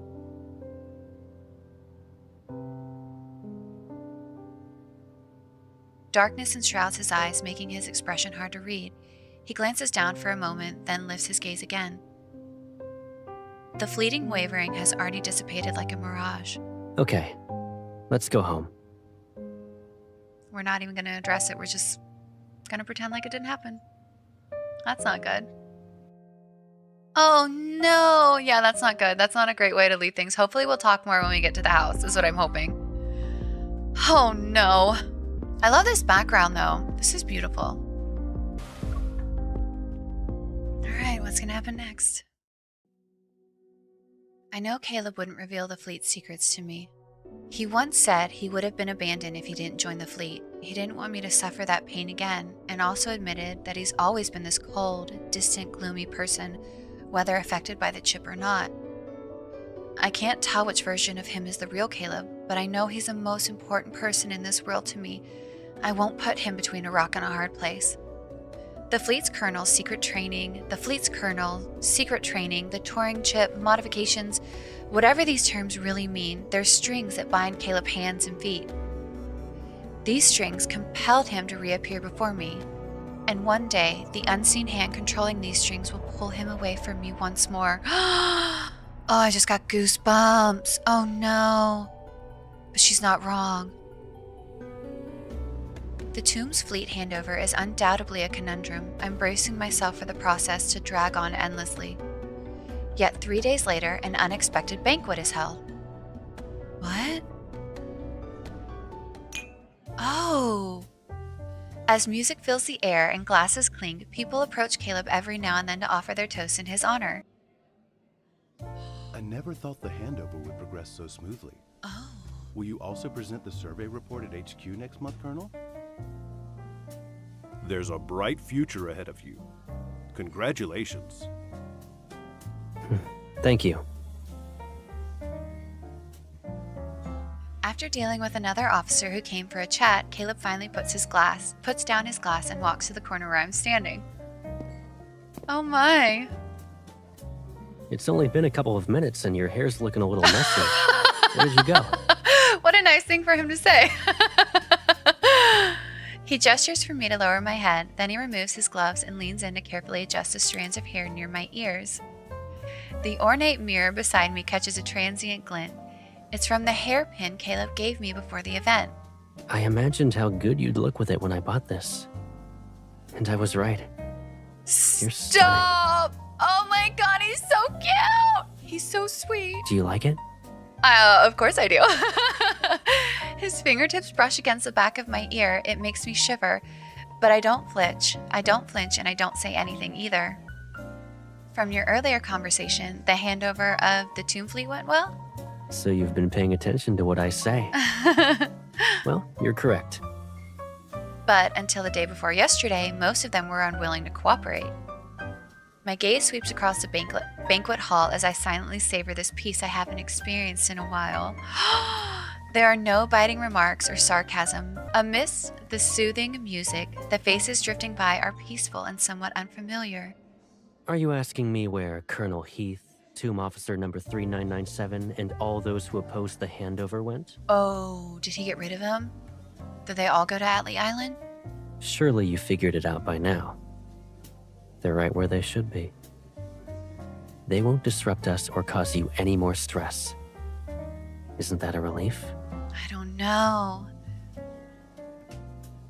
Darkness enshrouds his eyes, making his expression hard to read. He glances down for a moment, then lifts his gaze again. The fleeting wavering has already dissipated like a mirage. Okay, let's go home. We're not even going to address it. We're just going to pretend like it didn't happen. That's not good. Oh no! Yeah, that's not good. That's not a great way to leave things. Hopefully we'll talk more when we get to the house, is what I'm hoping. Oh no. I love this background though. This is beautiful. Alright, what's gonna happen next? I know Caleb wouldn't reveal the fleet's secrets to me. He once said he would have been abandoned if he didn't join the fleet. He didn't want me to suffer that pain again, and also admitted that he's always been this cold, distant, gloomy person, whether affected by the chip or not. I can't tell which version of him is the real Caleb, but I know he's the most important person in this world to me. I won't put him between a rock and a hard place. The fleet's colonel's secret training, the Turing chip, modifications, whatever these terms really mean, they're strings that bind Caleb's hands and feet. These strings compelled him to reappear before me, and one day, the unseen hand controlling these strings will pull him away from me once more. Oh, I just got goosebumps. Oh no. But she's not wrong. The Tomb's fleet handover is undoubtedly a conundrum. I'm bracing myself for the process to drag on endlessly. Yet 3 days later, an unexpected banquet is held. What? Oh. As music fills the air and glasses clink, people approach Caleb every now and then to offer their toast in his honor. I never thought the handover would progress so smoothly. Oh. Will you also present the survey report at HQ next month, Colonel? There's a bright future ahead of you. Congratulations. Thank you. After dealing with another officer who came for a chat, Caleb finally puts down his glass and walks to the corner where I'm standing. Oh my. It's only been a couple of minutes and your hair's looking a little messy. Where did you go? What a nice thing for him to say. He gestures for me to lower my head, then he removes his gloves and leans in to carefully adjust the strands of hair near my ears. The ornate mirror beside me catches a transient glint. It's from the hairpin Caleb gave me before the event. I imagined how good you'd look with it when I bought this. And I was right. You're Stop! Oh my god, he's so cute! He's so sweet. Do you like it? Of course I do. His fingertips brush against the back of my ear. It makes me shiver, but I don't flinch. And I don't say anything either. From your earlier conversation, the handover of the Tomb Fleet went well? So you've been paying attention to what I say. Well, you're correct. But until the day before yesterday, most of them were unwilling to cooperate. My gaze sweeps across the banquet hall as I silently savor this peace I haven't experienced in a while. There are no biting remarks or sarcasm. Amidst the soothing music, the faces drifting by are peaceful and somewhat unfamiliar. Are you asking me where Colonel Heath, Tomb Officer number 3997, and all those who opposed the handover went? Oh, did he get rid of them? Did they all go to Atlee Island? Surely you figured it out by now. They're right where they should be. They won't disrupt us or cause you any more stress. Isn't that a relief? I don't know.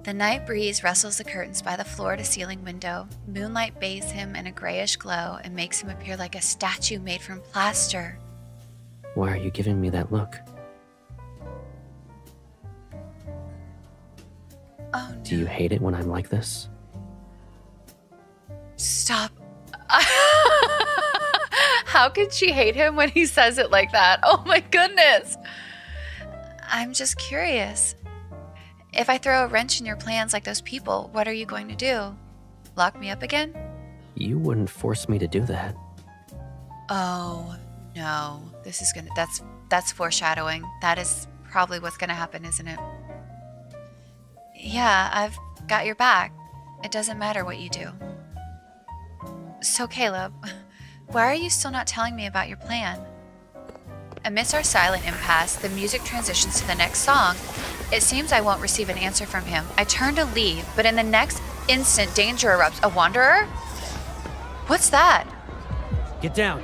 The night breeze rustles the curtains by the floor-to-ceiling window. Moonlight bathes him in a grayish glow and makes him appear like a statue made from plaster. Why are you giving me that look? Oh, no. Do you hate it when I'm like this? Stop. How could she hate him when he says it like that? Oh my goodness. I'm just curious. If I throw a wrench in your plans like those people, what are you going to do? Lock me up again? You wouldn't force me to do that. Oh, no. This is gonna, that's foreshadowing. That is probably what's gonna happen, isn't it? Yeah, I've got your back. It doesn't matter what you do. So Caleb, why are you still not telling me about your plan? Amidst our silent impasse, the music transitions to the next song. It seems I won't receive an answer from him. I turn to leave, but in the next instant, danger erupts. A wanderer? What's that? Get down!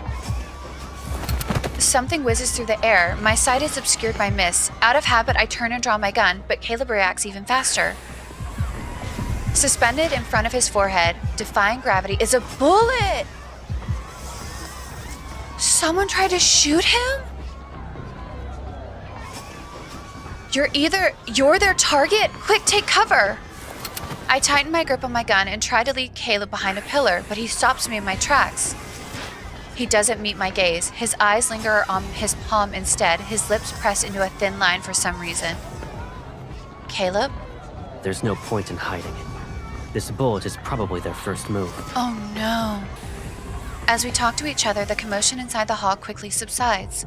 Something whizzes through the air. My sight is obscured by mist. Out of habit, I turn and draw my gun, but Caleb reacts even faster. Suspended in front of his forehead, defying gravity, is a bullet! Someone tried to shoot him? You're their target? Quick, take cover! I tighten my grip on my gun and try to lead Caleb behind a pillar, but he stops me in my tracks. He doesn't meet my gaze. His eyes linger on his palm instead, his lips press into a thin line for some reason. Caleb? There's no point in hiding. This bullet is probably their first move. Oh no. As we talk to each other, the commotion inside the hall quickly subsides.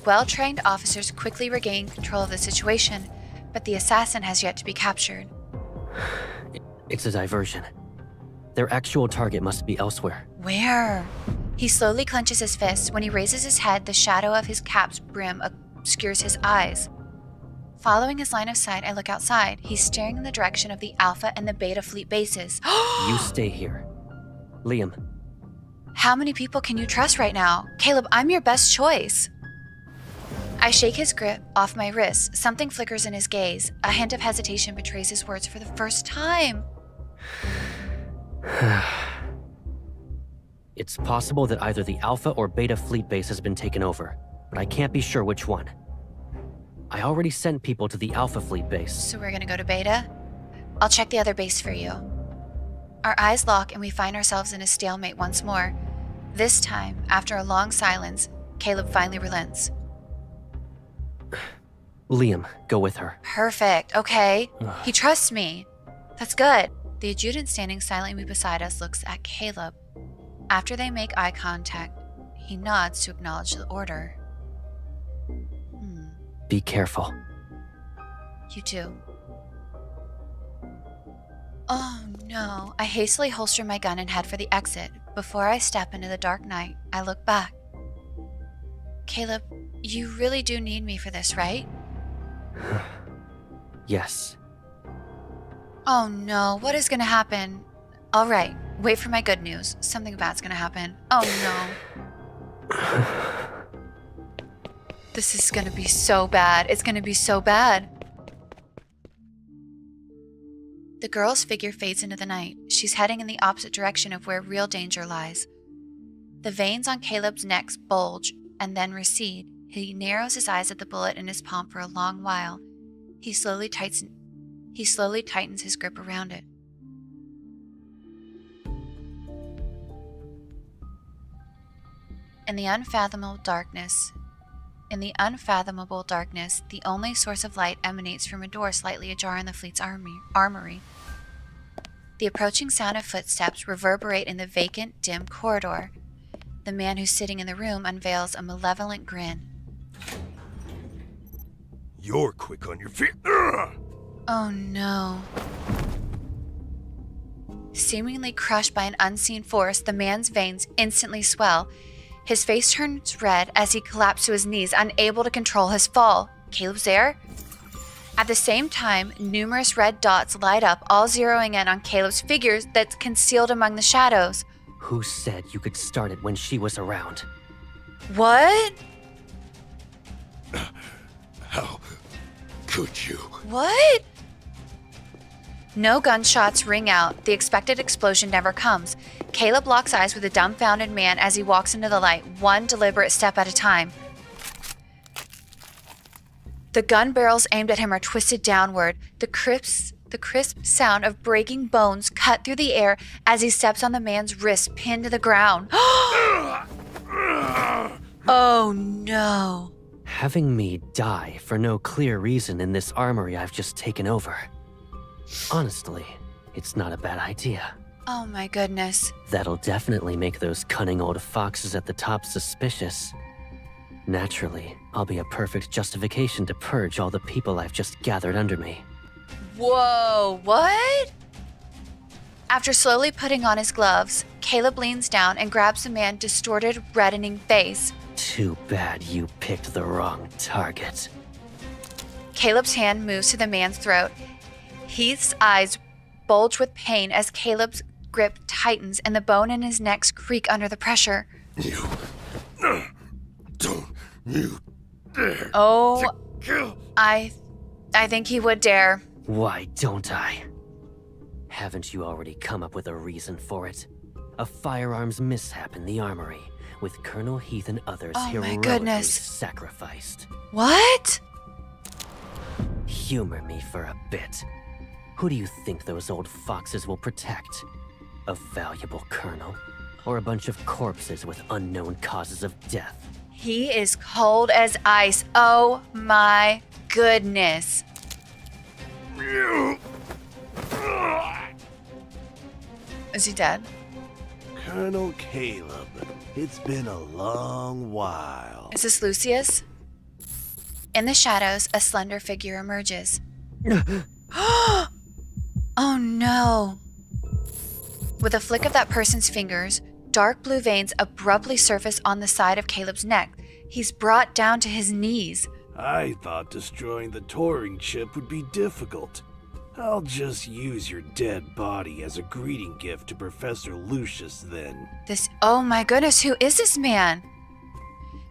Well-trained officers quickly regain control of the situation, but the assassin has yet to be captured. It's a diversion. Their actual target must be elsewhere. Where? He slowly clenches his fist. When he raises his head, the shadow of his cap's brim obscures his eyes. Following his line of sight, I look outside. He's staring in the direction of the Alpha and the Beta fleet bases. You stay here. Liam. How many people can you trust right now? Caleb, I'm your best choice. I shake his grip off my wrist. Something flickers in his gaze. A hint of hesitation betrays his words for the first time. It's possible that either the Alpha or Beta fleet base has been taken over, but I can't be sure which one. I already sent people to the Alpha fleet base. So we're gonna go to Beta? I'll check the other base for you. Our eyes lock and we find ourselves in a stalemate once more. This time, after a long silence, Caleb finally relents. Liam, go with her. Perfect, okay. He trusts me. That's good. The adjutant standing silently beside us looks at Caleb. After they make eye contact, he nods to acknowledge the order. Be careful. You too. Oh no. I hastily holster my gun and head for the exit. Before I step into the dark night, I look back. Caleb, you really do need me for this, right? Yes. Oh no, what is gonna happen? Alright, wait for my good news. Something bad's gonna happen. Oh no. This is gonna be so bad. It's gonna be so bad. The girl's figure fades into the night. She's heading in the opposite direction of where real danger lies. The veins on Caleb's neck bulge and then recede. He narrows his eyes at the bullet in his palm for a long while. He slowly tightens his grip around it. In the unfathomable darkness, the only source of light emanates from a door slightly ajar in the fleet's armory. The approaching sound of footsteps reverberate in the vacant, dim corridor. The man who's sitting in the room unveils a malevolent grin. You're quick on your feet. Ugh! Oh no. Seemingly crushed by an unseen force, the man's veins instantly swell. His face turns red as he collapses to his knees, unable to control his fall. Caleb's there? At the same time, numerous red dots light up, all zeroing in on Caleb's figure that's concealed among the shadows. Who said you could start it when she was around? What? How could you? What? No gunshots ring out. The expected explosion never comes. Caleb locks eyes with a dumbfounded man as he walks into the light, one deliberate step at a time. The gun barrels aimed at him are twisted downward. The crisp sound of breaking bones cut through the air as he steps on the man's wrist, pinned to the ground. Oh no. Having me die for no clear reason in this armory I've just taken over. Honestly, it's not a bad idea. Oh my goodness. That'll definitely make those cunning old foxes at the top suspicious. Naturally, I'll be a perfect justification to purge all the people I've just gathered under me. Whoa, what? After slowly putting on his gloves, Caleb leans down and grabs the man's distorted, reddening face. Too bad you picked the wrong target. Caleb's hand moves to the man's throat. Heath's eyes bulge with pain as Caleb's grip tightens and the bone in his neck creak under the pressure. Don't you dare. Oh, to kill. I think he would dare. Why don't I? Haven't you already come up with a reason for it? A firearms mishap in the armory, with Colonel Heath and others Oh my heroically goodness. sacrificed. What? Humor me for a bit. Who do you think those old foxes will protect? A valuable colonel? Or a bunch of corpses with unknown causes of death? He is cold as ice. Oh my goodness. Is he dead? Colonel Caleb, it's been a long while. Is this Lucius? In the shadows, a slender figure emerges. Oh no. With a flick of that person's fingers, dark blue veins abruptly surface on the side of Caleb's neck. He's brought down to his knees. I thought destroying the Turing chip would be difficult. I'll just use your dead body as a greeting gift to Professor Lucius then. Oh my goodness, who is this man?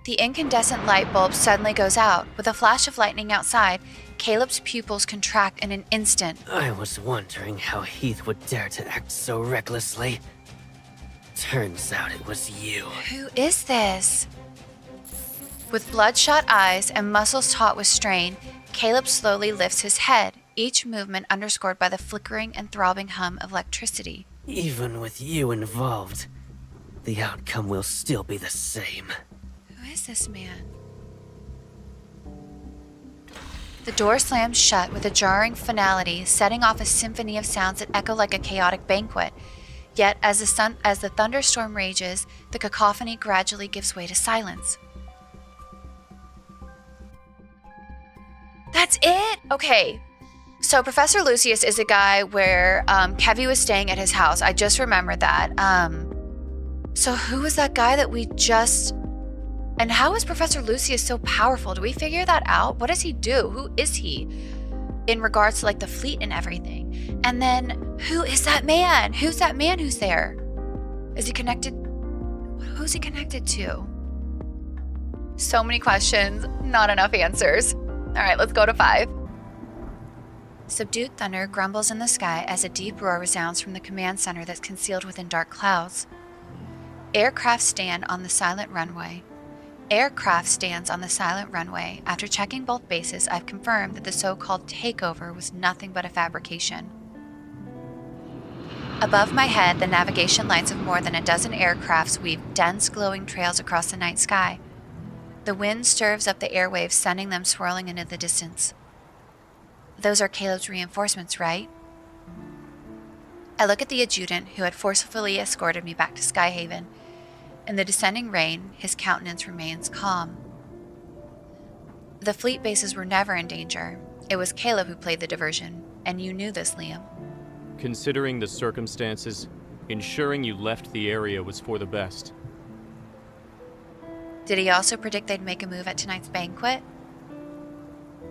The incandescent light bulb suddenly goes out. With a flash of lightning outside, Caleb's pupils contract in an instant. I was wondering how Heath would dare to act so recklessly. Turns out it was you. Who is this? With bloodshot eyes and muscles taut with strain, Caleb slowly lifts his head, each movement underscored by the flickering and throbbing hum of electricity. Even with you involved, the outcome will still be the same. Who is this man? The door slams shut with a jarring finality, setting off a symphony of sounds that echo like a chaotic banquet. Yet, as the thunderstorm rages, the cacophony gradually gives way to silence. That's it? Okay. So Professor Lucius is a guy where Kevy was staying at his house. I just remembered that. So who was that guy that we just... And how is Professor Lucius so powerful? Do we figure that out? What does he do? Who is he? In regards to like the fleet and everything. And then who is that man? Who's that man who's there? Is he connected? Who's he connected to? So many questions, not enough answers. All right, let's go to 5. Subdued thunder grumbles in the sky as a deep roar resounds from the command center that's concealed within dark clouds. Aircraft stand on the silent runway. aircraft stands on the silent runway. After checking both bases, I've confirmed that the so-called takeover was nothing but a fabrication. Above my head, the navigation lights of more than a dozen aircrafts weave dense glowing trails across the night sky. The wind stirs up the airwaves, sending them swirling into the distance. Those are Caleb's reinforcements, right? I look at the adjutant who had forcefully escorted me back to Skyhaven. In the descending rain, his countenance remains calm. The fleet bases were never in danger. It was Caleb who played the diversion, and you knew this, Liam. Considering the circumstances, ensuring you left the area was for the best. Did he also predict they'd make a move at tonight's banquet?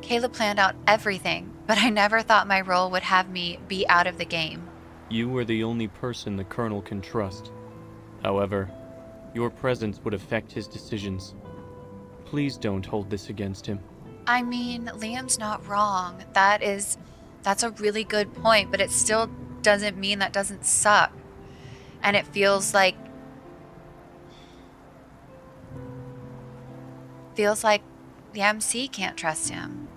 Caleb planned out everything, but I never thought my role would have me be out of the game. You were the only person the Colonel can trust. However, your presence would affect his decisions. Please don't hold this against him. I mean, Liam's not wrong. That's a really good point, but it still doesn't mean that doesn't suck. And it feels like the MC can't trust him.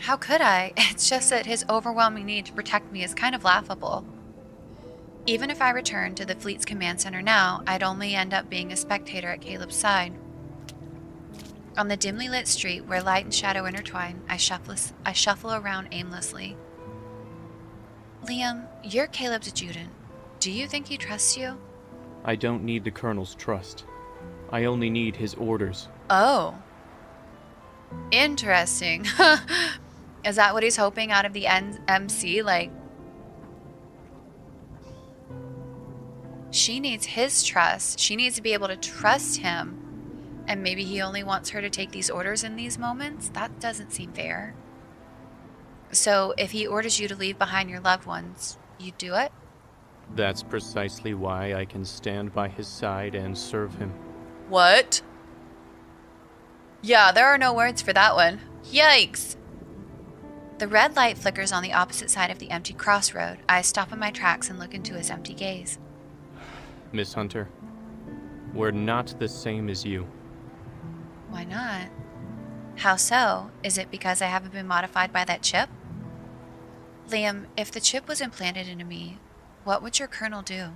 How could I? It's just that his overwhelming need to protect me is kind of laughable. Even if I returned to the fleet's command center now, I'd only end up being a spectator at Caleb's side. On the dimly lit street where light and shadow intertwine, I shuffle around aimlessly. Liam, you're Caleb's adjutant. Do you think he trusts you? I don't need the Colonel's trust. I only need his orders. Oh. Interesting. Is that what he's hoping out of the MC? Like, she needs his trust. She needs to be able to trust him. And maybe he only wants her to take these orders in these moments? That doesn't seem fair. So if he orders you to leave behind your loved ones, you do it? That's precisely why I can stand by his side and serve him. What? Yeah, there are no words for that one. Yikes! The red light flickers on the opposite side of the empty crossroad. I stop in my tracks and look into his empty gaze. Miss Hunter, we're not the same as you. Why not? How so? Is it because I haven't been modified by that chip? Liam, if the chip was implanted into me, what would your colonel do?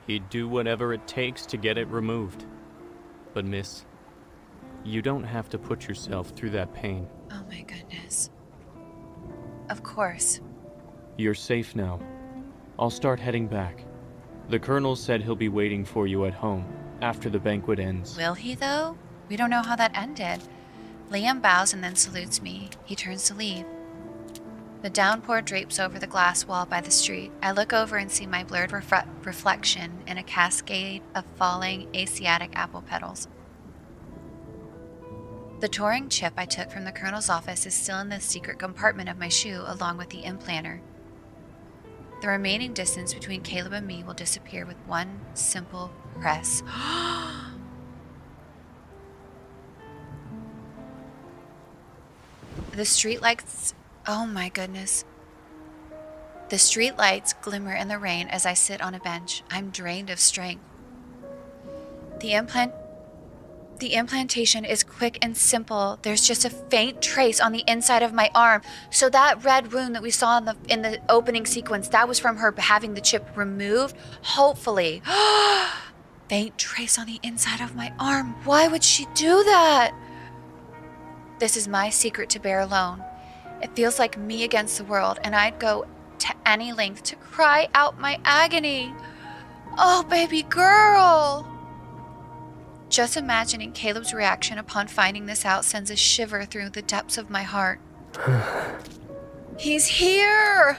He'd do whatever it takes to get it removed. But miss, you don't have to put yourself through that pain. Oh my goodness. Of course. You're safe now. I'll start heading back. The Colonel said he'll be waiting for you at home after the banquet ends. Will he, though? We don't know how that ended. Liam bows and then salutes me. He turns to leave. The downpour drapes over the glass wall by the street. I look over and see my blurred reflection in a cascade of falling Asiatic apple petals. The Turing chip I took from the Colonel's office is still in the secret compartment of my shoe along with the implanter. The remaining distance between Caleb and me will disappear with one simple press. The streetlights... Oh my goodness. The streetlights glimmer in the rain as I sit on a bench. I'm drained of strength. The implantation is quick and simple. There's just a faint trace on the inside of my arm. So that red wound that we saw in the opening sequence, that was from her having the chip removed? Hopefully. Faint trace on the inside of my arm. Why would she do that? This is my secret to bear alone. It feels like me against the world, and I'd go to any length to cry out my agony. Oh, baby girl! Just imagining Caleb's reaction upon finding this out sends a shiver through the depths of my heart. He's here!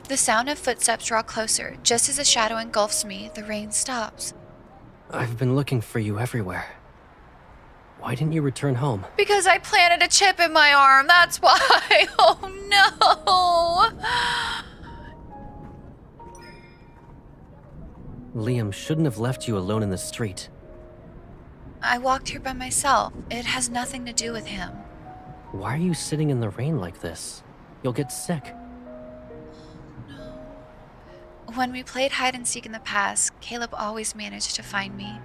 The sound of footsteps draw closer. Just as a shadow engulfs me, the rain stops. I've been looking for you everywhere. Why didn't you return home? Because I planted a chip in my arm, that's why! Oh no! Liam shouldn't have left you alone in the street. I walked here by myself. It has nothing to do with him. Why are you sitting in the rain like this? You'll get sick. When we played hide and seek in the past, Caleb always managed to find me.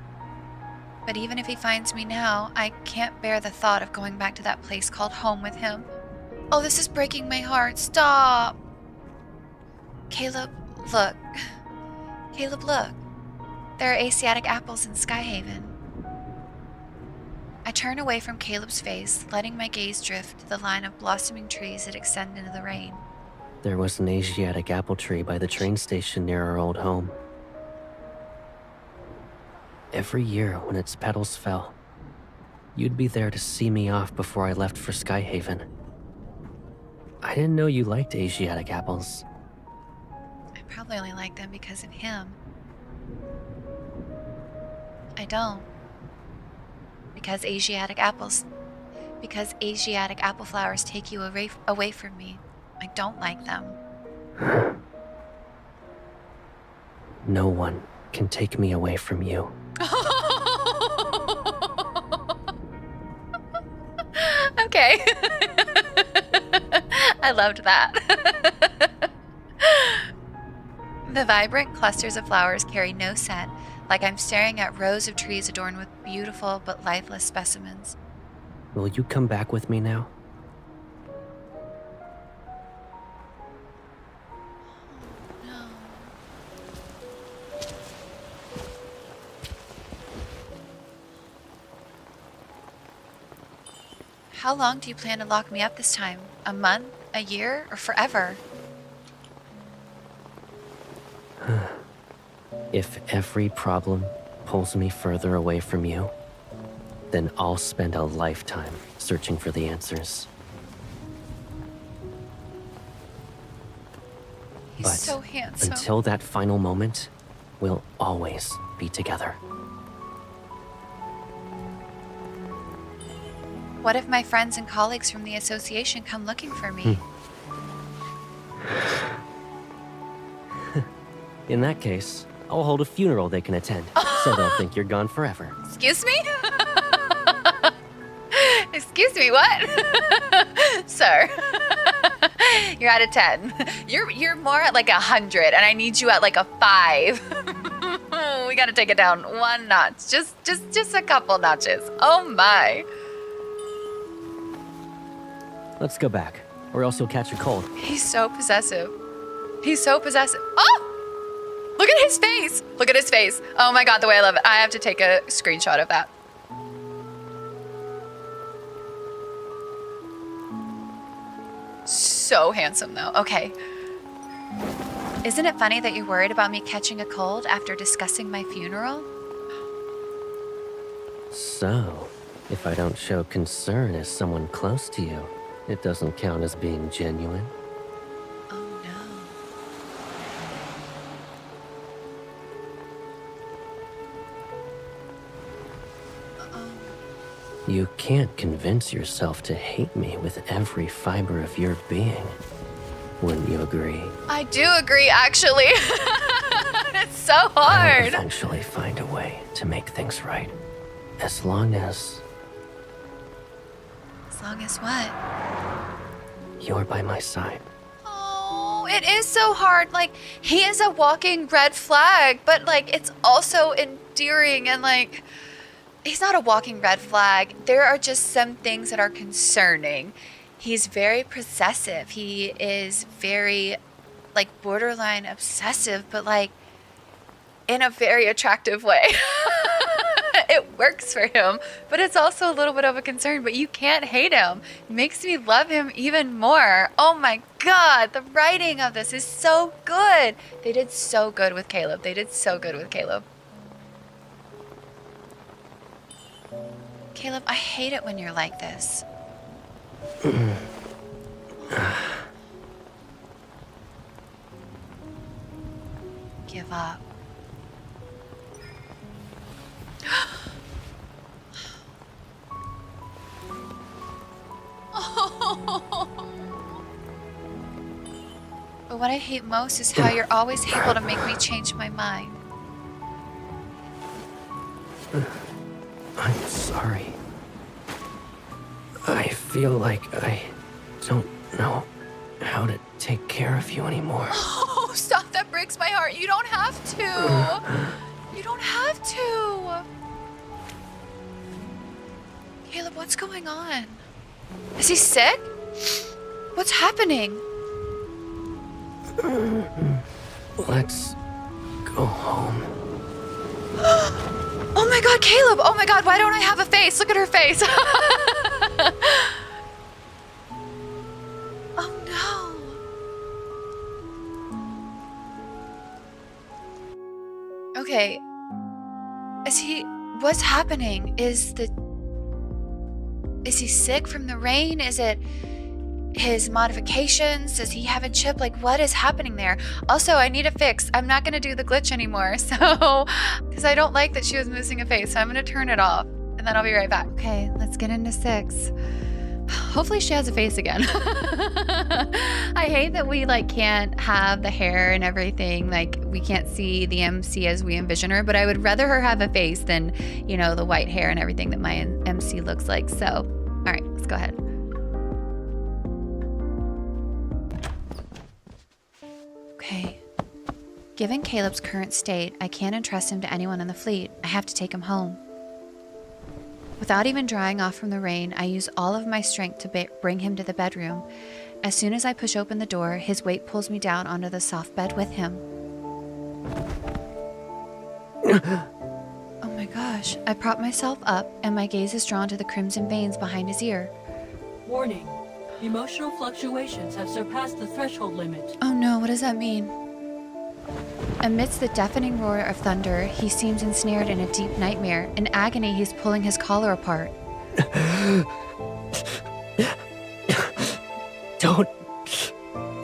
But even if he finds me now, I can't bear the thought of going back to that place called home with him. Oh, this is breaking my heart. Stop! Caleb, look. Caleb, look. There are Asiatic apples in Skyhaven. I turn away from Caleb's face, letting my gaze drift to the line of blossoming trees that extend into the rain. There was an Asiatic apple tree by the train station near our old home. Every year when its petals fell, you'd be there to see me off before I left for Skyhaven. I didn't know you liked Asiatic apples. I probably only like them because of him. I don't. Because Asiatic apple flowers take you away from me. I don't like them. No one can take me away from you. Okay. I loved that. The vibrant clusters of flowers carry no scent, like I'm staring at rows of trees adorned with beautiful but lifeless specimens. Will you come back with me now? No. How long do you plan to lock me up this time? A month? A year? Or forever? If every problem pulls me further away from you, then I'll spend a lifetime searching for the answers. He's But so handsome. until that final moment, we'll always be together. What if my friends and colleagues from the association come looking for me? In that case, I'll hold a funeral they can attend, so they'll think you're gone forever. Excuse me? Excuse me, what? Sir. You're at a 10. You're more at like 100, and I need you at like a 5. We gotta take it down one notch. Just a couple notches. Oh my. Let's go back, or else you'll catch a cold. He's so possessive. He's so possessive. Oh! Look at his face. Look at his face. Oh my god, the way I love it. I have to take a screenshot of that. So handsome, though. Okay. Isn't it funny that you're worried about me catching a cold after discussing my funeral? So, if I don't show concern as someone close to you, it doesn't count as being genuine? Oh no. You can't convince yourself to hate me with every fiber of your being. Wouldn't you agree? I do agree, actually. It's so I'll hard. eventually find a way to make things right. As long as As long as what? you're by my side. Oh, it is so hard. Like, he is a walking red flag, but like, it's also endearing and like, he's not a walking red flag. There are just some things that are concerning. He's very possessive. He is very, like, borderline obsessive, but like, in a very attractive way. It works for him, but it's also a little bit of a concern, but you can't hate him. It makes me love him even more. Oh my god, the writing of this is so good. They did so good with Caleb. They did so good with Caleb. Caleb, I hate it when you're like this. Give up. But what I hate most is how you're always able to make me change my mind. I'm sorry. I feel like I don't know how to take care of you anymore. Oh, stop that breaks my heart. You don't have to. You don't have to. Caleb, what's going on? Is he sick? What's happening? Let's go home. Oh my god, Caleb! Oh my god, why don't I have a face? Look at her face. Oh no. Okay. What's happening? Is he sick from the rain? Is it his modifications? Does he have a chip? Like, what is happening there? Also, I need a fix. I'm not gonna do the glitch anymore, so, because I don't like that she was missing a face, so I'm gonna turn it off, and then I'll be right back. Okay, let's get into 6. Hopefully she has a face again. I hate that we, like, can't have the hair and everything. Like, we can't see the MC as we envision her, but I would rather her have a face than, you know, the white hair and everything that my MC looks like. So, all right, let's go ahead. Okay. Given Caleb's current state, I can't entrust him to anyone in the fleet. I have to take him home. Without even drying off from the rain, I use all of my strength to bring him to the bedroom. As soon as I push open the door, his weight pulls me down onto the soft bed with him. Oh my gosh. I prop myself up, and my gaze is drawn to the crimson veins behind his ear. Warning. Emotional fluctuations have surpassed the threshold limit. Oh no, what does that mean? Amidst the deafening roar of thunder, he seems ensnared in a deep nightmare. In agony, he's pulling his collar apart. Don't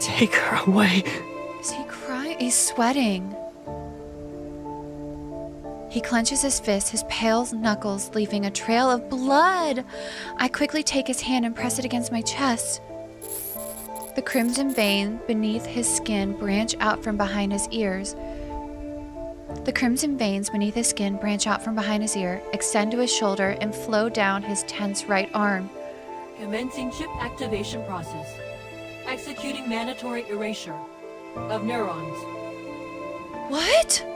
take her away. Is he crying? He's sweating. He clenches his fist, his pale knuckles leaving a trail of blood. I quickly take his hand and press it against my chest. The crimson vein beneath his skin branch out from behind his ears. The crimson veins beneath his skin branch out from behind his ear, extend to his shoulder, and flow down his tense right arm. Commencing chip activation process. Executing mandatory erasure of neurons. What?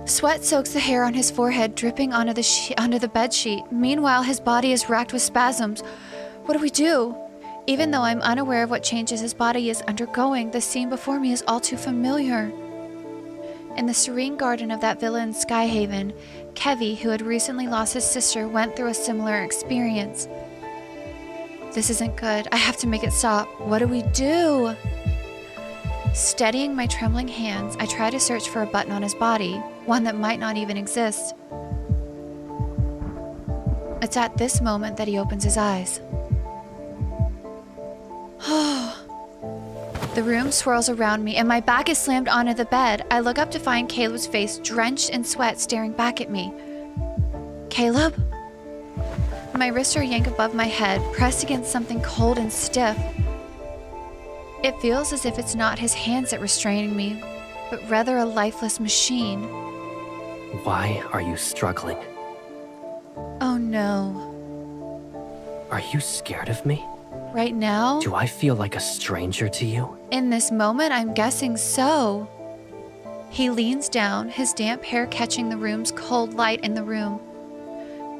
Sweat soaks the hair on his forehead, dripping onto the bed sheet. Meanwhile, his body is racked with spasms. What do we do? Even though I'm unaware of what changes his body is undergoing, the scene before me is all too familiar. In the serene garden of that villa in Skyhaven, Kevy, who had recently lost his sister, went through a similar experience. This isn't good. I have to make it stop. What do we do? Steadying my trembling hands, I try to search for a button on his body, one that might not even exist. It's at this moment that he opens his eyes. The room swirls around me, and my back is slammed onto the bed. I look up to find Caleb's face drenched in sweat staring back at me. Caleb? My wrists are yanked above my head, pressed against something cold and stiff. It feels as if it's not his hands that restraining me, but rather a lifeless machine. Why are you struggling? Oh no. Are you scared of me? Right now? Do I feel like a stranger to you? In this moment, I'm guessing so. He leans down, his damp hair catching the room's cold light in the room.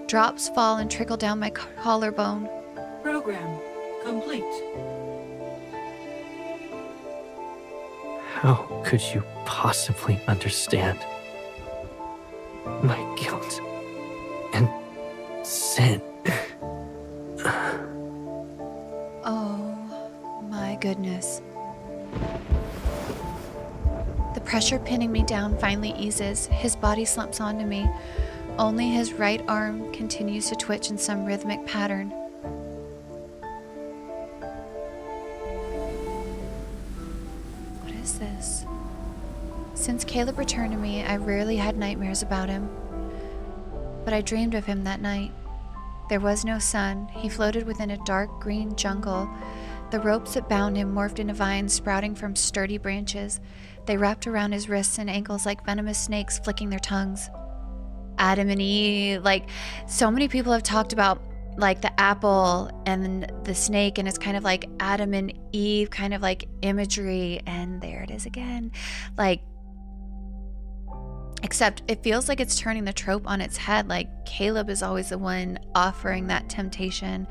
Drops fall and trickle down my collarbone. Program complete. How could you possibly understand my guilt and sin? Oh my goodness. The pressure pinning me down finally eases. His body slumps onto me. Only his right arm continues to twitch in some rhythmic pattern. What is this? Since Caleb returned to me, I rarely had nightmares about him. But I dreamed of him that night. There was no sun. He floated within a dark green jungle. The ropes that bound him morphed into vines sprouting from sturdy branches. They wrapped around his wrists and ankles like venomous snakes flicking their tongues. Adam and Eve, like, so many people have talked about like the apple and the snake, and it's kind of like Adam and Eve kind of like imagery, and there it is again. Like, except it feels like it's turning the trope on its head. Like Caleb is always the one offering that temptation,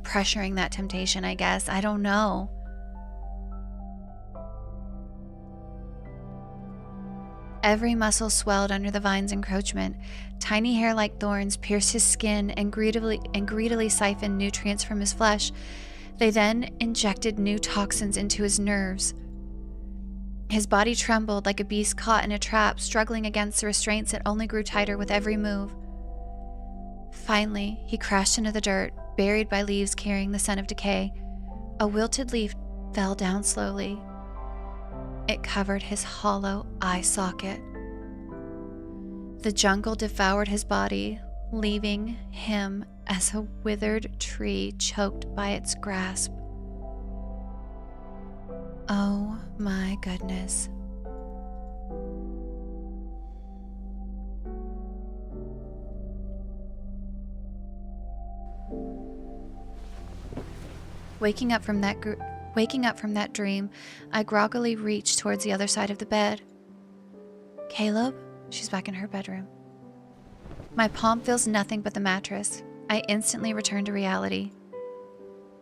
pressuring that temptation, I guess. I don't know. Every muscle swelled under the vine's encroachment. Tiny hair-like thorns pierced his skin and greedily siphoned nutrients from his flesh. They then injected new toxins into his nerves. His body trembled like a beast caught in a trap, struggling against the restraints that only grew tighter with every move. Finally, he crashed into the dirt, buried by leaves carrying the scent of decay. A wilted leaf fell down slowly. It covered his hollow eye socket. The jungle devoured his body, leaving him as a withered tree choked by its grasp. Oh my goodness. Waking up from that dream, I groggily reached towards the other side of the bed. Caleb? She's back in her bedroom. My palm feels nothing but the mattress. I instantly return to reality.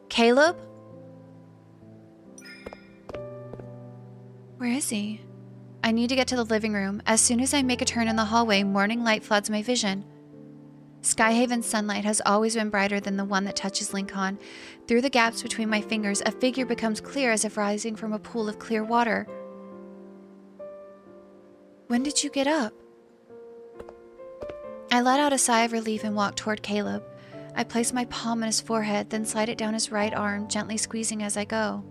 Caleb? Where is he? I need to get to the living room. As soon as I make a turn in the hallway, morning light floods my vision. Skyhaven's sunlight has always been brighter than the one that touches Lincoln. Through the gaps between my fingers, a figure becomes clear as if rising from a pool of clear water. When did you get up? I let out a sigh of relief and walked toward Caleb. I place my palm on his forehead, then slide it down his right arm, gently squeezing as I go.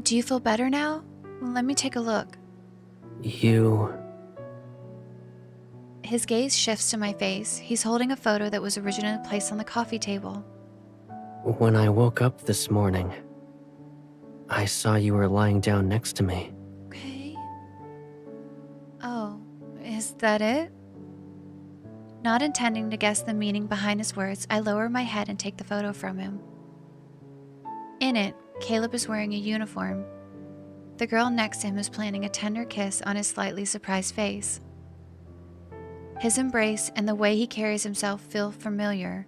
Do you feel better now? Let me take a look. His gaze shifts to my face. He's holding a photo that was originally placed on the coffee table. When I woke up this morning, I saw you were lying down next to me. Okay. Oh, is that it? Not intending to guess the meaning behind his words, I lower my head and take the photo from him. In it, Caleb is wearing a uniform. The girl next to him is planting a tender kiss on his slightly surprised face. His embrace and the way he carries himself feel familiar.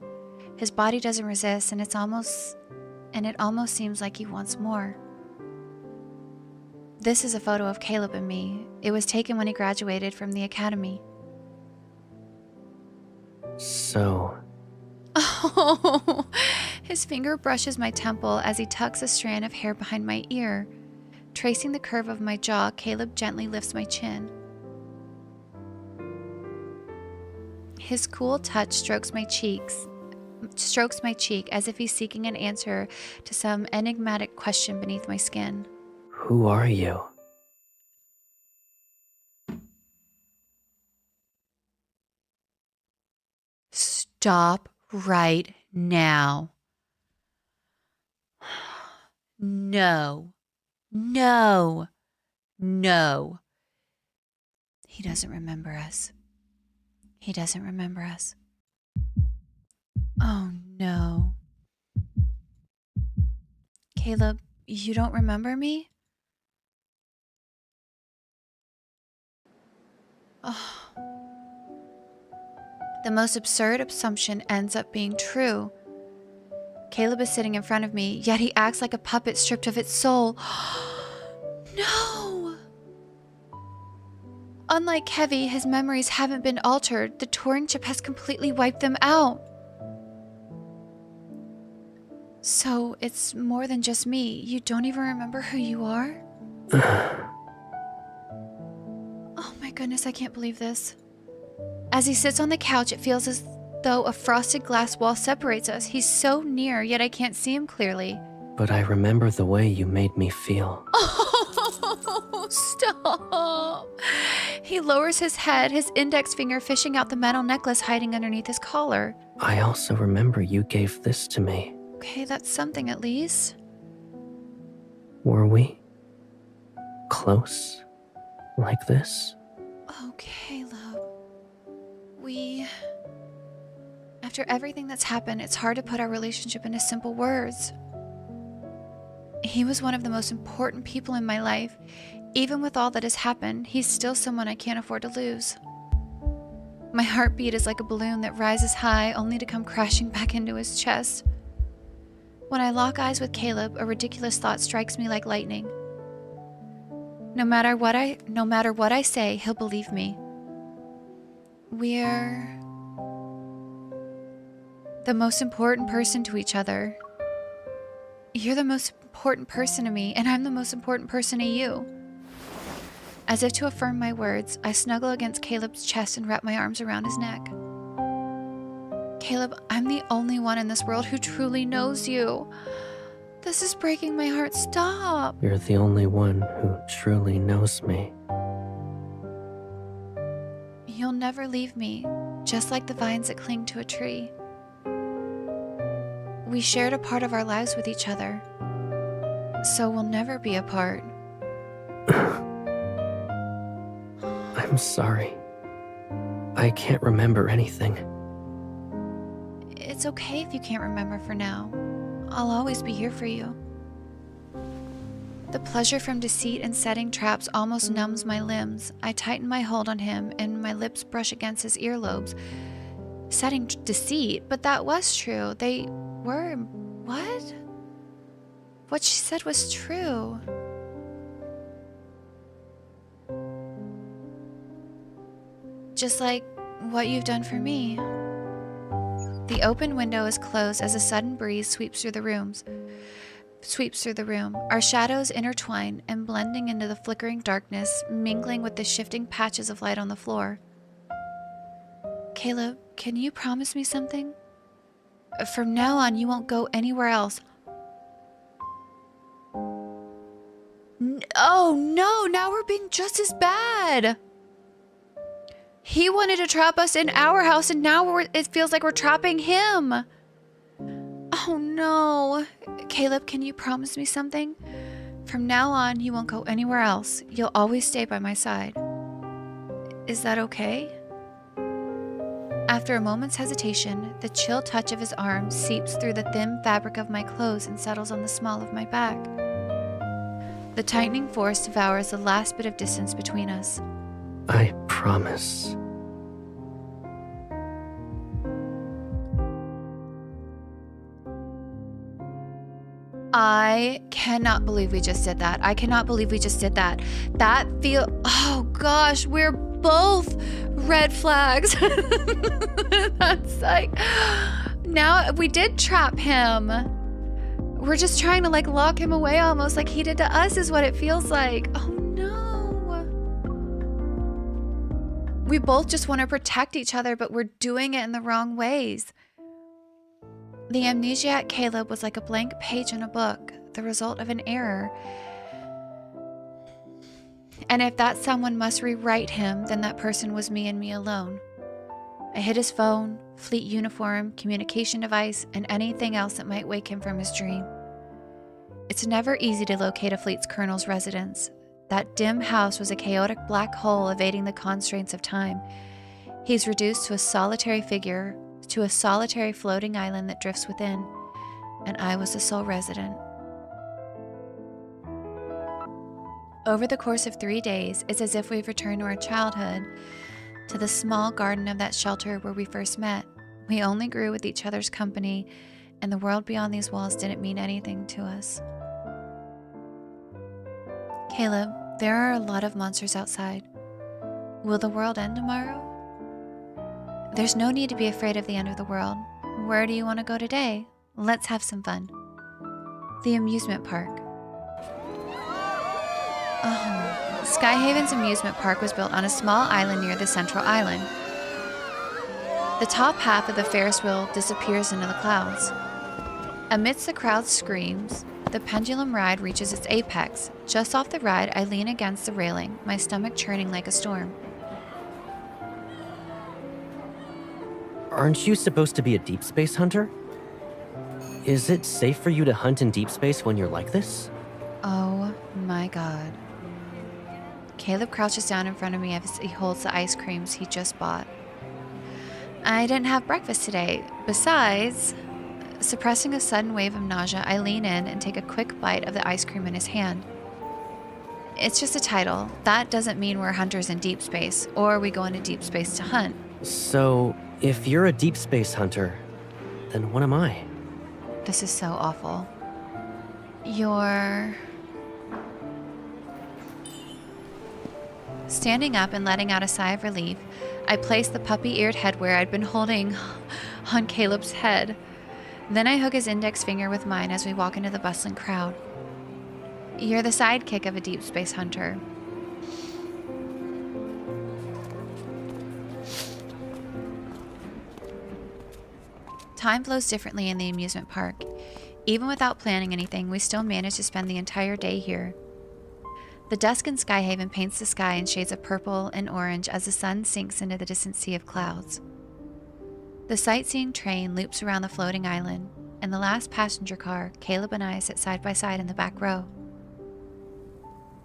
His body doesn't resist, and it almost seems like he wants more. This is a photo of Caleb and me. It was taken when he graduated from the academy. So... Oh, his finger brushes my temple as he tucks a strand of hair behind my ear. Tracing the curve of my jaw, Caleb gently lifts my chin. His cool touch strokes my cheek as if he's seeking an answer to some enigmatic question beneath my skin. Who are you? Stop right now. No. No. No. He doesn't remember us. He doesn't remember us. Oh no. Caleb, you don't remember me? Oh. The most absurd assumption ends up being true. Caleb is sitting in front of me, yet he acts like a puppet stripped of its soul. No! Unlike Kevy, his memories haven't been altered. The touring chip has completely wiped them out. So, it's more than just me. You don't even remember who you are? Oh my goodness, I can't believe this. As he sits on the couch, it feels as though a frosted glass wall separates us. He's so near, yet I can't see him clearly. But I remember the way you made me feel. Oh, stop. He lowers his head, his index finger fishing out the metal necklace hiding underneath his collar. I also remember you gave this to me. Okay, that's something at least. Were we close like this? Oh, Caleb. After everything that's happened, it's hard to put our relationship into simple words. He was one of the most important people in my life. Even with all that has happened, he's still someone I can't afford to lose. My heartbeat is like a balloon that rises high only to come crashing back into his chest. When I lock eyes with Caleb, a ridiculous thought strikes me like lightning. No matter what I say, he'll believe me. We're the most important person to each other. You're the most important person to me, and I'm the most important person to you. As if to affirm my words, I snuggle against Caleb's chest and wrap my arms around his neck. Caleb, I'm the only one in this world who truly knows you. This is breaking my heart. Stop. You're the only one who truly knows me. You'll never leave me, just like the vines that cling to a tree. We shared a part of our lives with each other, so we'll never be apart. I'm sorry. I can't remember anything. It's okay if you can't remember for now. I'll always be here for you. The pleasure from deceit and setting traps almost numbs my limbs. I tighten my hold on him and my lips brush against his earlobes. Setting deceit, but that was true. They were... what? What she said was true. Just like what you've done for me. The open window is closed as a sudden breeze sweeps through the room. Our shadows intertwine and blending into the flickering darkness, mingling with the shifting patches of light on the floor. Caleb, can you promise me something? From now on, you won't go anywhere else. Oh no, now we're being just as bad. He wanted to trap us in our house, and now it feels like we're trapping him. Oh no. Caleb, can you promise me something? From now on, you won't go anywhere else. You'll always stay by my side. Is that okay? After a moment's hesitation, the chill touch of his arm seeps through the thin fabric of my clothes and settles on the small of my back. The tightening force devours the last bit of distance between us. I promise. I cannot believe we just did that. I cannot believe we just did that. Oh gosh, we're both red flags. That's like, now we did trap him. We're just trying to like lock him away almost like he did to us is what it feels like. Oh no. We both just want to protect each other, but we're doing it in the wrong ways. The amnesiac Caleb was like a blank page in a book, the result of an error. And if that someone must rewrite him, then that person was me and me alone. I hid his phone, fleet uniform, communication device, and anything else that might wake him from his dream. It's never easy to locate a fleet's colonel's residence. That dim house was a chaotic black hole evading the constraints of time. He's reduced to a solitary figure, to a solitary floating island that drifts within, and I was the sole resident. Over the course of 3 days, it's as if we've returned to our childhood, to the small garden of that shelter where we first met. We only grew with each other's company, and the world beyond these walls didn't mean anything to us. Caleb, there are a lot of monsters outside. Will the world end tomorrow? There's no need to be afraid of the end of the world. Where do you want to go today? Let's have some fun. The amusement park. Oh, Skyhaven's amusement park was built on a small island near the central island. The top half of the Ferris wheel disappears into the clouds. Amidst the crowd's screams, the pendulum ride reaches its apex. Just off the ride, I lean against the railing, my stomach churning like a storm. Aren't you supposed to be a deep space hunter? Is it safe for you to hunt in deep space when you're like this? Oh my god. Caleb crouches down in front of me as he holds the ice creams he just bought. I didn't have breakfast today. Besides, suppressing a sudden wave of nausea, I lean in and take a quick bite of the ice cream in his hand. It's just a title. That doesn't mean we're hunters in deep space, or we go into deep space to hunt. So, if you're a deep space hunter, then what am I? This is so awful. You're... Standing up and letting out a sigh of relief, I place the puppy-eared headwear I'd been holding on Caleb's head. Then I hook his index finger with mine as we walk into the bustling crowd. You're the sidekick of a deep space hunter. Time flows differently in the amusement park. Even without planning anything, we still manage to spend the entire day here. The dusk in Skyhaven paints the sky in shades of purple and orange as the sun sinks into the distant sea of clouds. The sightseeing train loops around the floating island, and the last passenger car, Caleb and I sit side by side in the back row.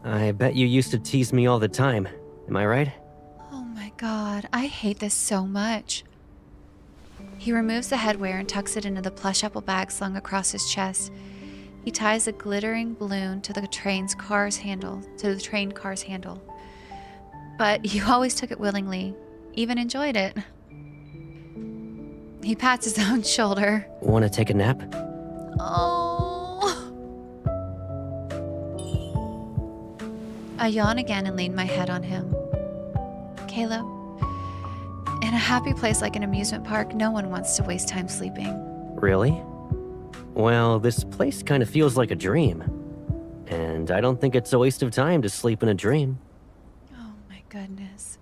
I bet you used to tease me all the time. Am I right? Oh my god, I hate this so much. He removes the headwear and tucks it into the plush apple bag slung across his chest. He ties a glittering balloon to the train car's handle. But you always took it willingly, even enjoyed it. He pats his own shoulder. Want to take a nap? Oh. I yawn again and lean my head on him. Caleb, in a happy place like an amusement park, no one wants to waste time sleeping. Really? Well, this place kind of feels like a dream. And I don't think it's a waste of time to sleep in a dream. Oh my goodness.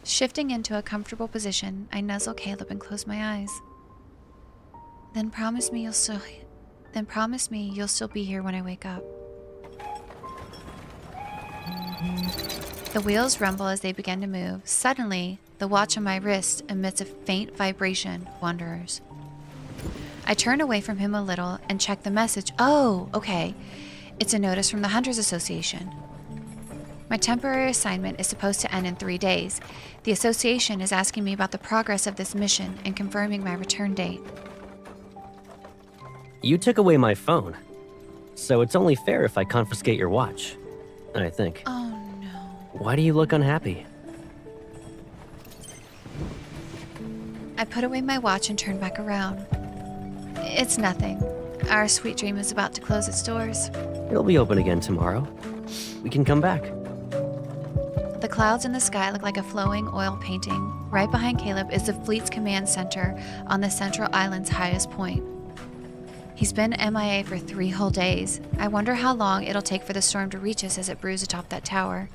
Shifting into a comfortable position, I nuzzle Caleb and close my eyes. Then promise me you'll still be here when I wake up. The wheels rumble as they begin to move. Suddenly, the watch on my wrist emits a faint vibration. Wanderers. I turn away from him a little and check the message. Oh, okay. It's a notice from the Hunters Association. My temporary assignment is supposed to end in 3 days. The association is asking me about the progress of this mission and confirming my return date. You took away my phone, so it's only fair if I confiscate your watch, I think. Oh no. Why do you look unhappy? I put away my watch and turn back around. It's nothing. Our sweet dream is about to close its doors. It'll be open again tomorrow. We can come back. The clouds in the sky look like a flowing oil painting. Right behind Caleb is the fleet's command center on the central island's highest point. He's been MIA for 3 whole days. I wonder how long it'll take for the storm to reach us as it brews atop that tower.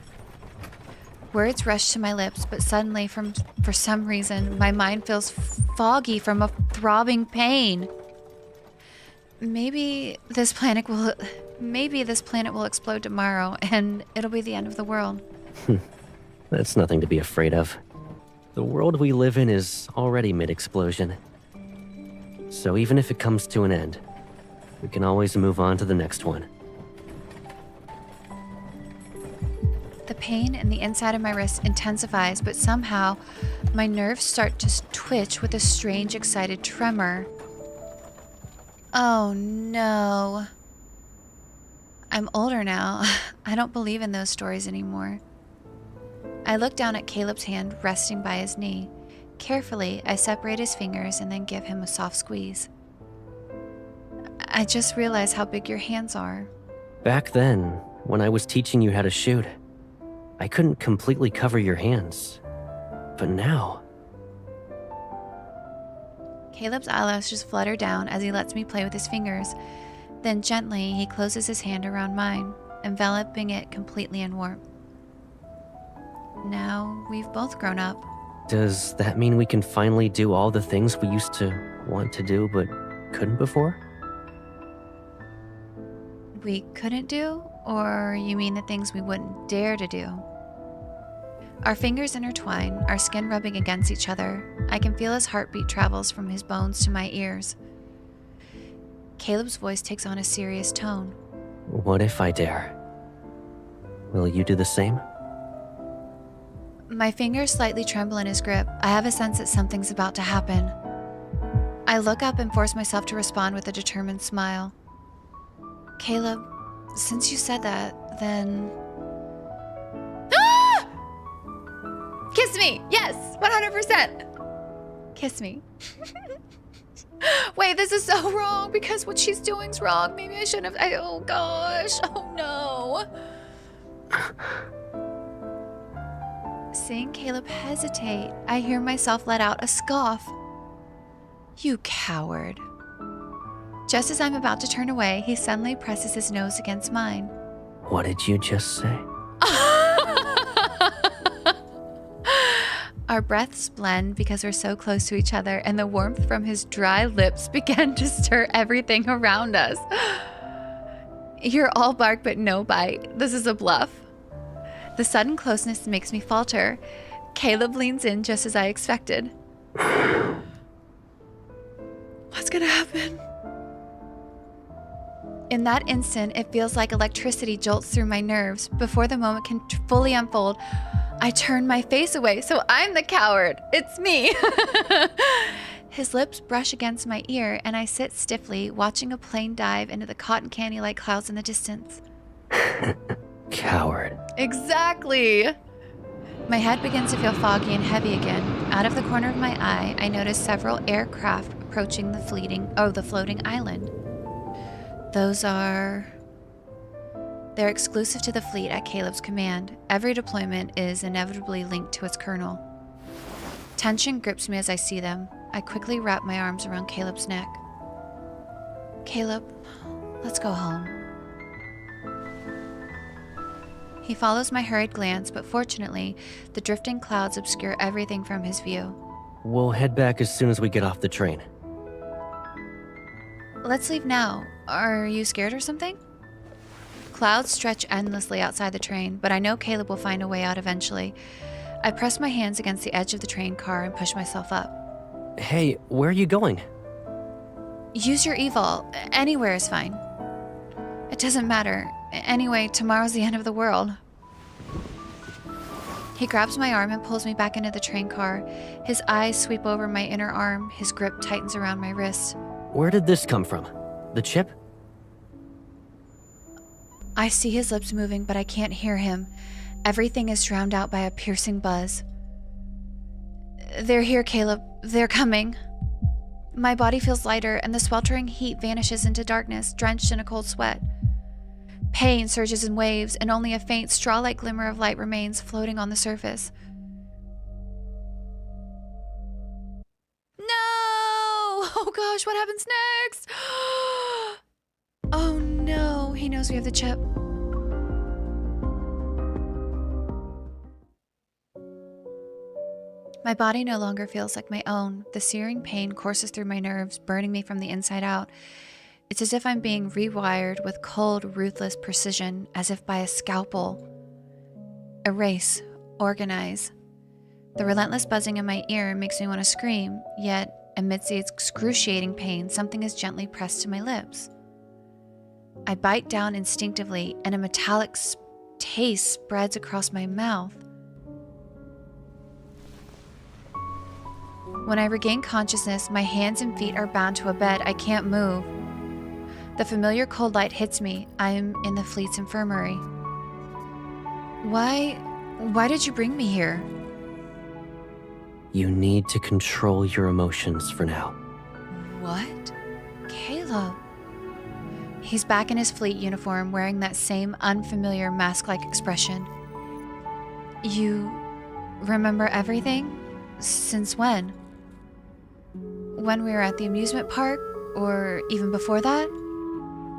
Words rush to my lips, but suddenly, for some reason, my mind feels foggy from a throbbing pain. Maybe this planet will explode tomorrow, and it'll be the end of the world. That's nothing to be afraid of. The world we live in is already mid-explosion. So even if it comes to an end, we can always move on to the next one. The pain in the inside of my wrist intensifies, but somehow my nerves start to twitch with a strange, excited tremor. Oh no. I'm older now. I don't believe in those stories anymore. I look down at Caleb's hand resting by his knee. Carefully, I separate his fingers and then give him a soft squeeze. I just realized how big your hands are. Back then, when I was teaching you how to shoot, I couldn't completely cover your hands. But now... Caleb's eyelashes flutter down as he lets me play with his fingers. Then gently, he closes his hand around mine, enveloping it completely in warmth. Now, we've both grown up. Does that mean we can finally do all the things we used to want to do but couldn't before? We couldn't do? Or you mean the things we wouldn't dare to do? Our fingers intertwine, our skin rubbing against each other. I can feel his heartbeat travels from his bones to my ears. Caleb's voice takes on a serious tone. What if I dare? Will you do the same? My fingers slightly tremble in his grip. I have a sense that something's about to happen. I look up and force myself to respond with a determined smile. Caleb, since you said that, then... Ah! Kiss me! Yes! 100%! Kiss me. Wait, this is so wrong because what she's doing's wrong. Maybe I shouldn't have... oh gosh. Oh no. Seeing Caleb hesitate, I hear myself let out a scoff. You coward. Just as I'm about to turn away, he suddenly presses his nose against mine. What did you just say? Our breaths blend because we're so close to each other, and the warmth from his dry lips began to stir everything around us. You're all bark but no bite. This is a bluff. The sudden closeness makes me falter. Caleb leans in just as I expected. What's gonna happen? In that instant, it feels like electricity jolts through my nerves. Before the moment can fully unfold, I turn my face away, so I'm the coward. It's me. His lips brush against my ear, and I sit stiffly, watching a plane dive into the cotton candy-like clouds in the distance. Coward. Exactly. My head begins to feel foggy and heavy again. Out of the corner of my eye, I notice several aircraft approaching the floating island. They're exclusive to the fleet at Caleb's command. Every deployment is inevitably linked to its colonel. Tension grips me as I see them. I quickly wrap my arms around Caleb's neck. Caleb, let's go home. He follows my hurried glance, but fortunately, the drifting clouds obscure everything from his view. We'll head back as soon as we get off the train. Let's leave now. Are you scared or something? Clouds stretch endlessly outside the train, but I know Caleb will find a way out eventually. I press my hands against the edge of the train car and push myself up. Hey, where are you going? Use your evil. Anywhere is fine. It doesn't matter. Anyway, tomorrow's the end of the world. He grabs my arm and pulls me back into the train car. His eyes sweep over my inner arm. His grip tightens around my wrist. Where did this come from? The chip? I see his lips moving, but I can't hear him. Everything is drowned out by a piercing buzz. They're here, Caleb. They're coming. My body feels lighter, and the sweltering heat vanishes into darkness, drenched in a cold sweat. Pain surges in waves, and only a faint straw-like glimmer of light remains floating on the surface. No! Oh gosh, what happens next? Oh no, he knows we have the chip. My body no longer feels like my own. The searing pain courses through my nerves, burning me from the inside out. It's as if I'm being rewired with cold, ruthless precision, as if by a scalpel. Erase, organize. The relentless buzzing in my ear makes me want to scream, yet, amidst the excruciating pain, something is gently pressed to my lips. I bite down instinctively, and a metallic taste spreads across my mouth. When I regain consciousness, my hands and feet are bound to a bed. I can't move. The familiar cold light hits me. I am in the fleet's infirmary. Why did you bring me here? You need to control your emotions for now. What? Caleb. He's back in his fleet uniform, wearing that same unfamiliar mask-like expression. You remember everything? Since when? When we were at the amusement park? Or even before that?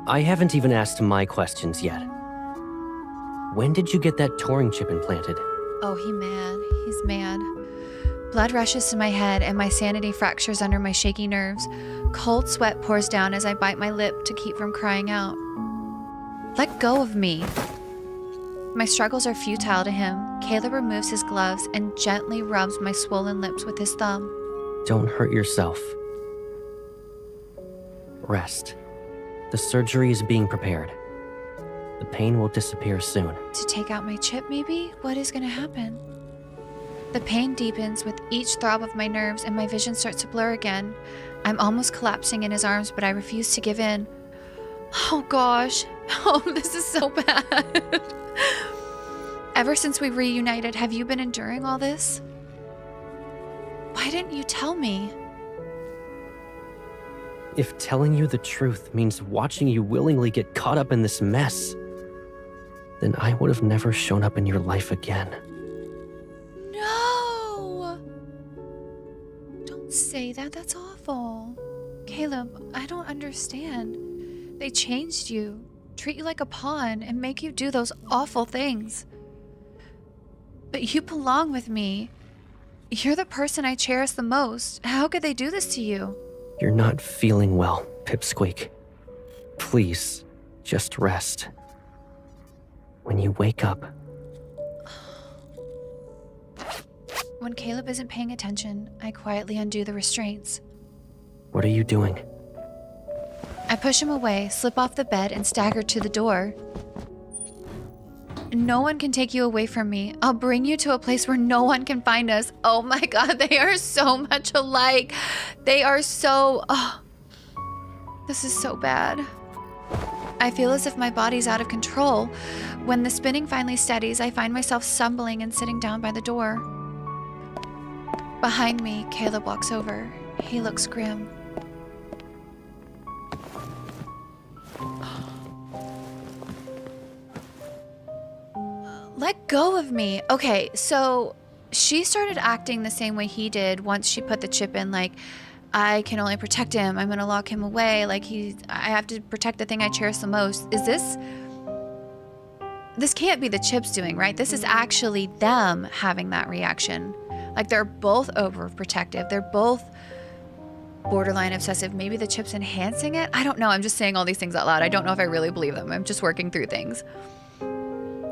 I haven't even asked my questions yet. When did you get that Turing chip implanted? Oh, he's mad. Blood rushes to my head and my sanity fractures under my shaky nerves. Cold sweat pours down as I bite my lip to keep from crying out. Let go of me. My struggles are futile to him. Caleb removes his gloves and gently rubs my swollen lips with his thumb. Don't hurt yourself. Rest. The surgery is being prepared. The pain will disappear soon. To take out my chip, maybe? What is gonna happen? The pain deepens with each throb of my nerves and my vision starts to blur again. I'm almost collapsing in his arms, but I refuse to give in. Oh gosh. Oh, this is so bad. Ever since we reunited, have you been enduring all this? Why didn't you tell me? If telling you the truth means watching you willingly get caught up in this mess, then I would have never shown up in your life again. No! Don't say that. That's awful. Caleb, I don't understand. They changed you, treat you like a pawn, and make you do those awful things. But you belong with me. You're the person I cherish the most. How could they do this to you? You're not feeling well, Pipsqueak. Please, just rest. When you wake up... When Caleb isn't paying attention, I quietly undo the restraints. What are you doing? I push him away, slip off the bed, and stagger to the door. No one can take you away from me. I'll bring you to a place where no one can find us. Oh my god, they are so much alike. They are so... Oh, this is so bad. I feel as if my body's out of control. When the spinning finally steadies, I find myself stumbling and sitting down by the door. Behind me, Caleb walks over. He looks grim. Let go of me. Okay, so she started acting the same way he did once she put the chip in, like, I can only protect him. I'm gonna lock him away. Like, I have to protect the thing I cherish the most. Is this can't be the chips doing, right? This is actually them having that reaction. Like, they're both overprotective. They're both borderline obsessive. Maybe the chip's enhancing it? I don't know. I'm just saying all these things out loud. I don't know if I really believe them. I'm just working through things.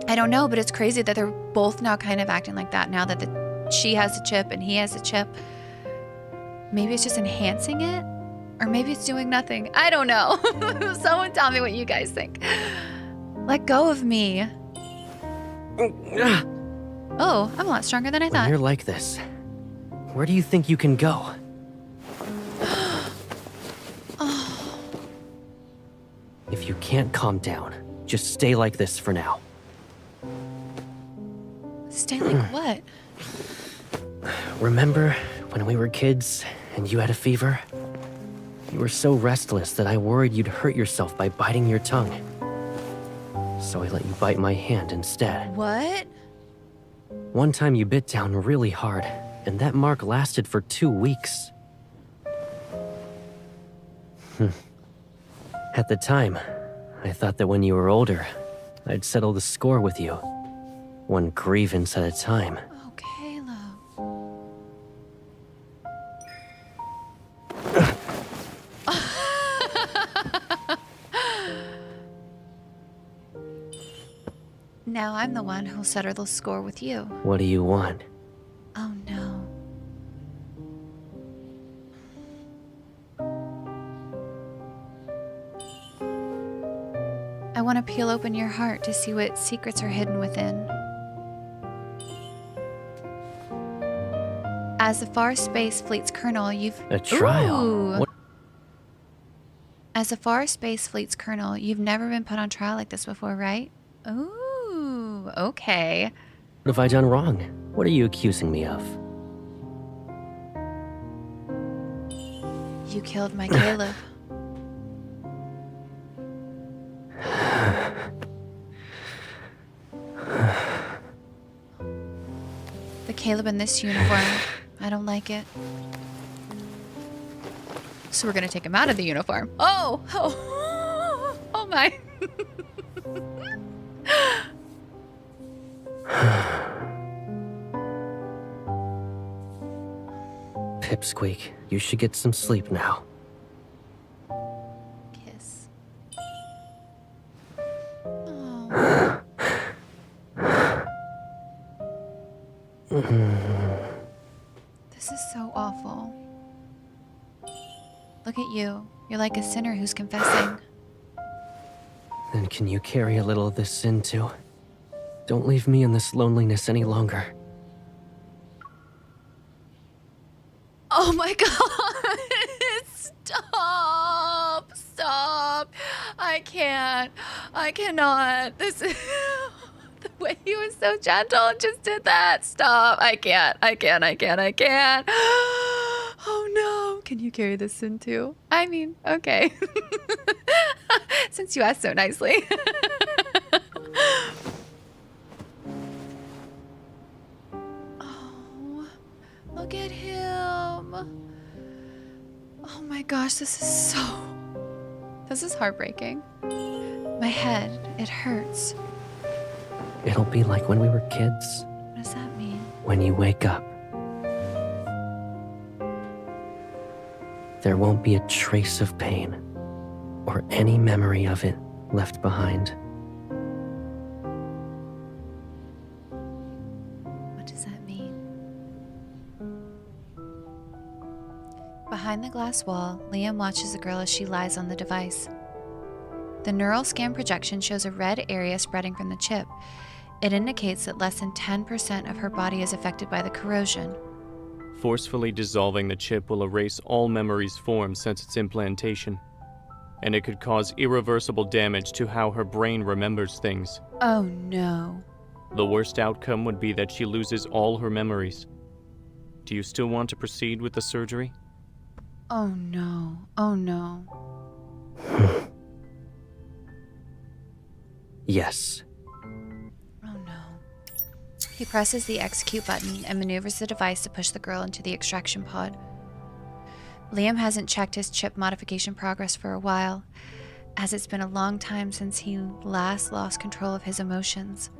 I don't know, but it's crazy that they're both now kind of acting like that now that she has a chip and he has a chip. Maybe it's just enhancing it? Or maybe it's doing nothing. I don't know. Someone tell me what you guys think. Let go of me. Oh, I'm a lot stronger than I thought. When you're like this, where do you think you can go? Oh. If you can't calm down, just stay like this for now. Stay like what? Remember when we were kids and you had a fever? You were so restless that I worried you'd hurt yourself by biting your tongue. So I let you bite my hand instead. What? One time you bit down really hard, and that mark lasted for 2 weeks. At the time, I thought that when you were older, I'd settle the score with you. One grievance at a time. Oh, Caleb. Now I'm the one who'll settle the score with you. What do you want? Oh no. I want to peel open your heart to see what secrets are hidden within. As the Far Space Fleet's colonel, you've... A trial? Ooh. What? As the Far Space Fleet's colonel, you've never been put on trial like this before, right? Ooh, okay. What have I done wrong? What are you accusing me of? You killed my Caleb. The Caleb in this uniform. I don't like it. So we're gonna take him out of the uniform. Oh! Oh! Oh my! Pipsqueak, you should get some sleep now. Kiss. Oh. This is so awful. Look at you. You're like a sinner who's confessing. Then can you carry a little of this sin too? Don't leave me in this loneliness any longer. Oh my god. Stop. Stop. I can't. I cannot. This is the way he was so gentle and just did that. Stop. I can't. I can't. I can't. I can't. Oh no. Can you carry this in too? I mean, okay. Since you asked so nicely. Oh, look at him. Oh my gosh, this is heartbreaking. My head, it hurts. It'll be like when we were kids. What does that mean? When you wake up, there won't be a trace of pain or any memory of it left behind. What does that mean? Behind the glass wall, Liam watches the girl as she lies on the device. The neural scan projection shows a red area spreading from the chip. It indicates that less than 10% of her body is affected by the corrosion. Forcefully dissolving the chip will erase all memories formed since its implantation, and it could cause irreversible damage to how her brain remembers things. Oh no. The worst outcome would be that she loses all her memories. Do you still want to proceed with the surgery? Oh no. Oh no. Yes. Oh no. He presses the execute button and maneuvers the device to push the girl into the extraction pod. Liam hasn't checked his chip modification progress for a while, as it's been a long time since he last lost control of his emotions.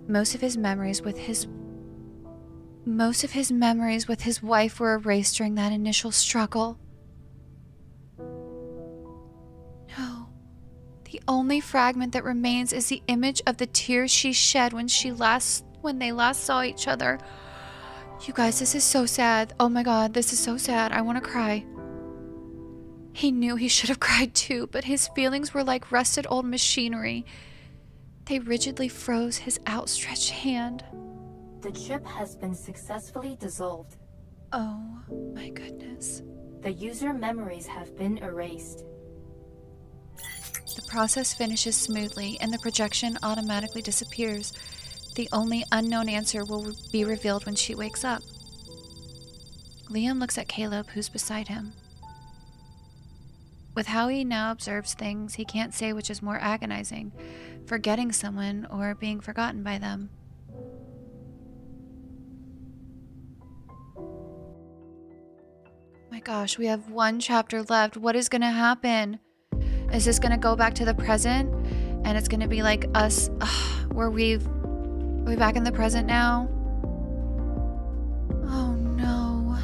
Most of his memories with his wife were erased during that initial struggle. No. The only fragment that remains is the image of the tears she shed when they last saw each other. You guys, this is so sad. Oh my god, this is so sad. I want to cry. He knew he should have cried too, but his feelings were like rusted old machinery. They rigidly froze his outstretched hand. The chip has been successfully dissolved. Oh my goodness. The user memories have been erased. The process finishes smoothly and the projection automatically disappears. The only unknown answer will be revealed when she wakes up. Liam looks at Caleb, who's beside him. With how he now observes things, he can't say which is more agonizing, forgetting someone or being forgotten by them. My gosh, we have one chapter left. What is going to happen? Is this going to go back to the present? And it's going to be like us, are we back in the present now? Oh no.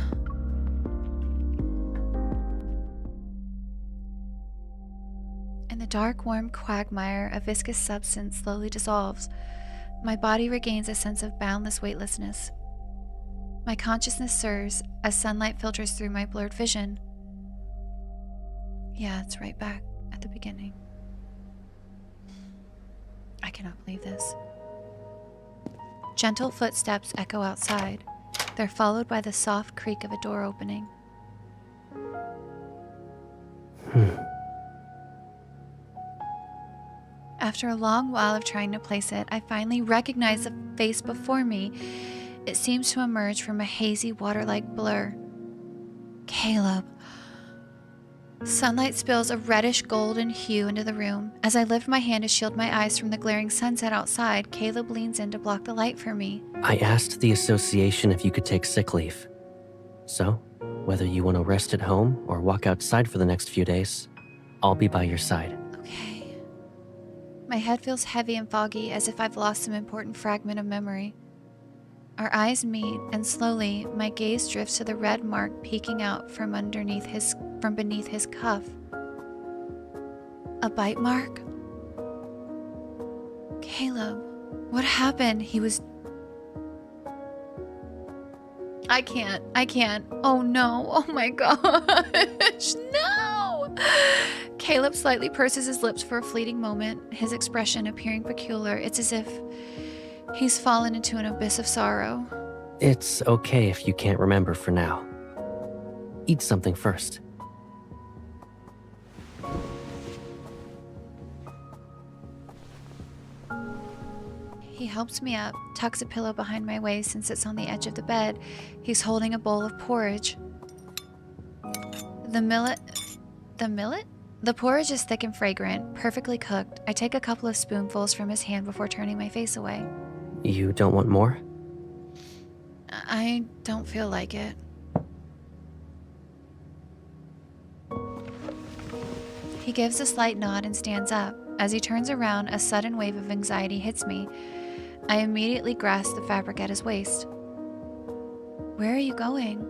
In the dark, warm quagmire, a viscous substance slowly dissolves. My body regains a sense of boundless weightlessness. My consciousness surges as sunlight filters through my blurred vision. Yeah, it's right back at the beginning. I cannot believe this. Gentle footsteps echo outside. They're followed by the soft creak of a door opening. After a long while of trying to place it, I finally recognize the face before me. It seems to emerge from a hazy, water-like blur. Caleb. Sunlight spills a reddish golden hue into the room. As I lift my hand to shield my eyes from the glaring sunset outside, Caleb leans in to block the light for me. I asked the association if you could take sick leave. So, whether you want to rest at home or walk outside for the next few days, I'll be by your side. Okay. My head feels heavy and foggy, as if I've lost some important fragment of memory. Our eyes meet, and slowly, my gaze drifts to the red mark peeking out from beneath his cuff. A bite mark? Caleb, what happened? I can't. Oh no, oh my gosh, no! Caleb slightly purses his lips for a fleeting moment, his expression appearing peculiar. It's as if he's fallen into an abyss of sorrow. It's okay if you can't remember for now. eat something first. He helps me up, tucks a pillow behind my waist, and sits on the edge of the bed. He's holding a bowl of porridge. The millet? The porridge is thick and fragrant, perfectly cooked. I take a couple of spoonfuls from his hand before turning my face away. You don't want more? I don't feel like it. He gives a slight nod and stands up. As he turns around, a sudden wave of anxiety hits me. I immediately grasp the fabric at his waist. Where are you going?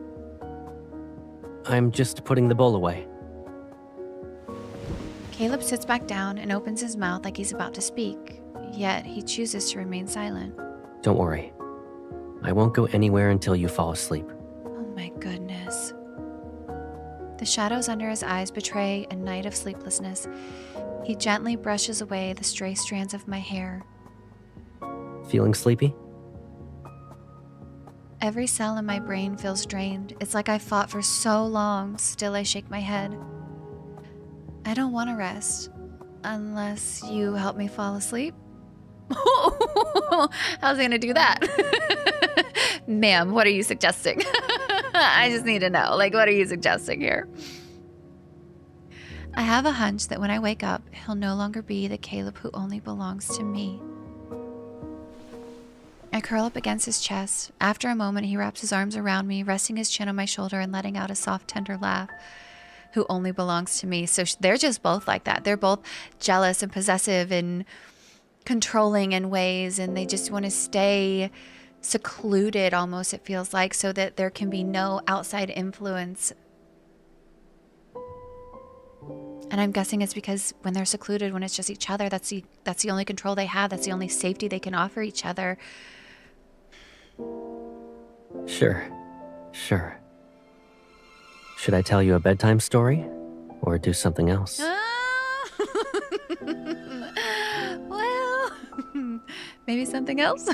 I'm just putting the bowl away. Caleb sits back down and opens his mouth like he's about to speak, yet he chooses to remain silent. Don't worry. I won't go anywhere until you fall asleep. Oh my goodness. The shadows under his eyes betray a night of sleeplessness. He gently brushes away the stray strands of my hair. Feeling sleepy? Every cell in my brain feels drained. It's like I fought for so long, still I shake my head. I don't want to rest, unless you help me fall asleep. How's he gonna do that? Ma'am, what are you suggesting? I just need to know, like, what are you suggesting here? I have a hunch that when I wake up, he'll no longer be the Caleb who only belongs to me. I curl up against his chest. After a moment, he wraps his arms around me, resting his chin on my shoulder and letting out a soft, tender laugh. Who only belongs to me. So they're just both like that. They're both jealous and possessive and controlling in ways, and they just want to stay secluded almost, it feels like, so that there can be no outside influence. And I'm guessing it's because when they're secluded, when it's just each other, that's the only control they have. That's the only safety they can offer each other. Sure. Should I tell you a bedtime story? Or do something else? Well, maybe something else?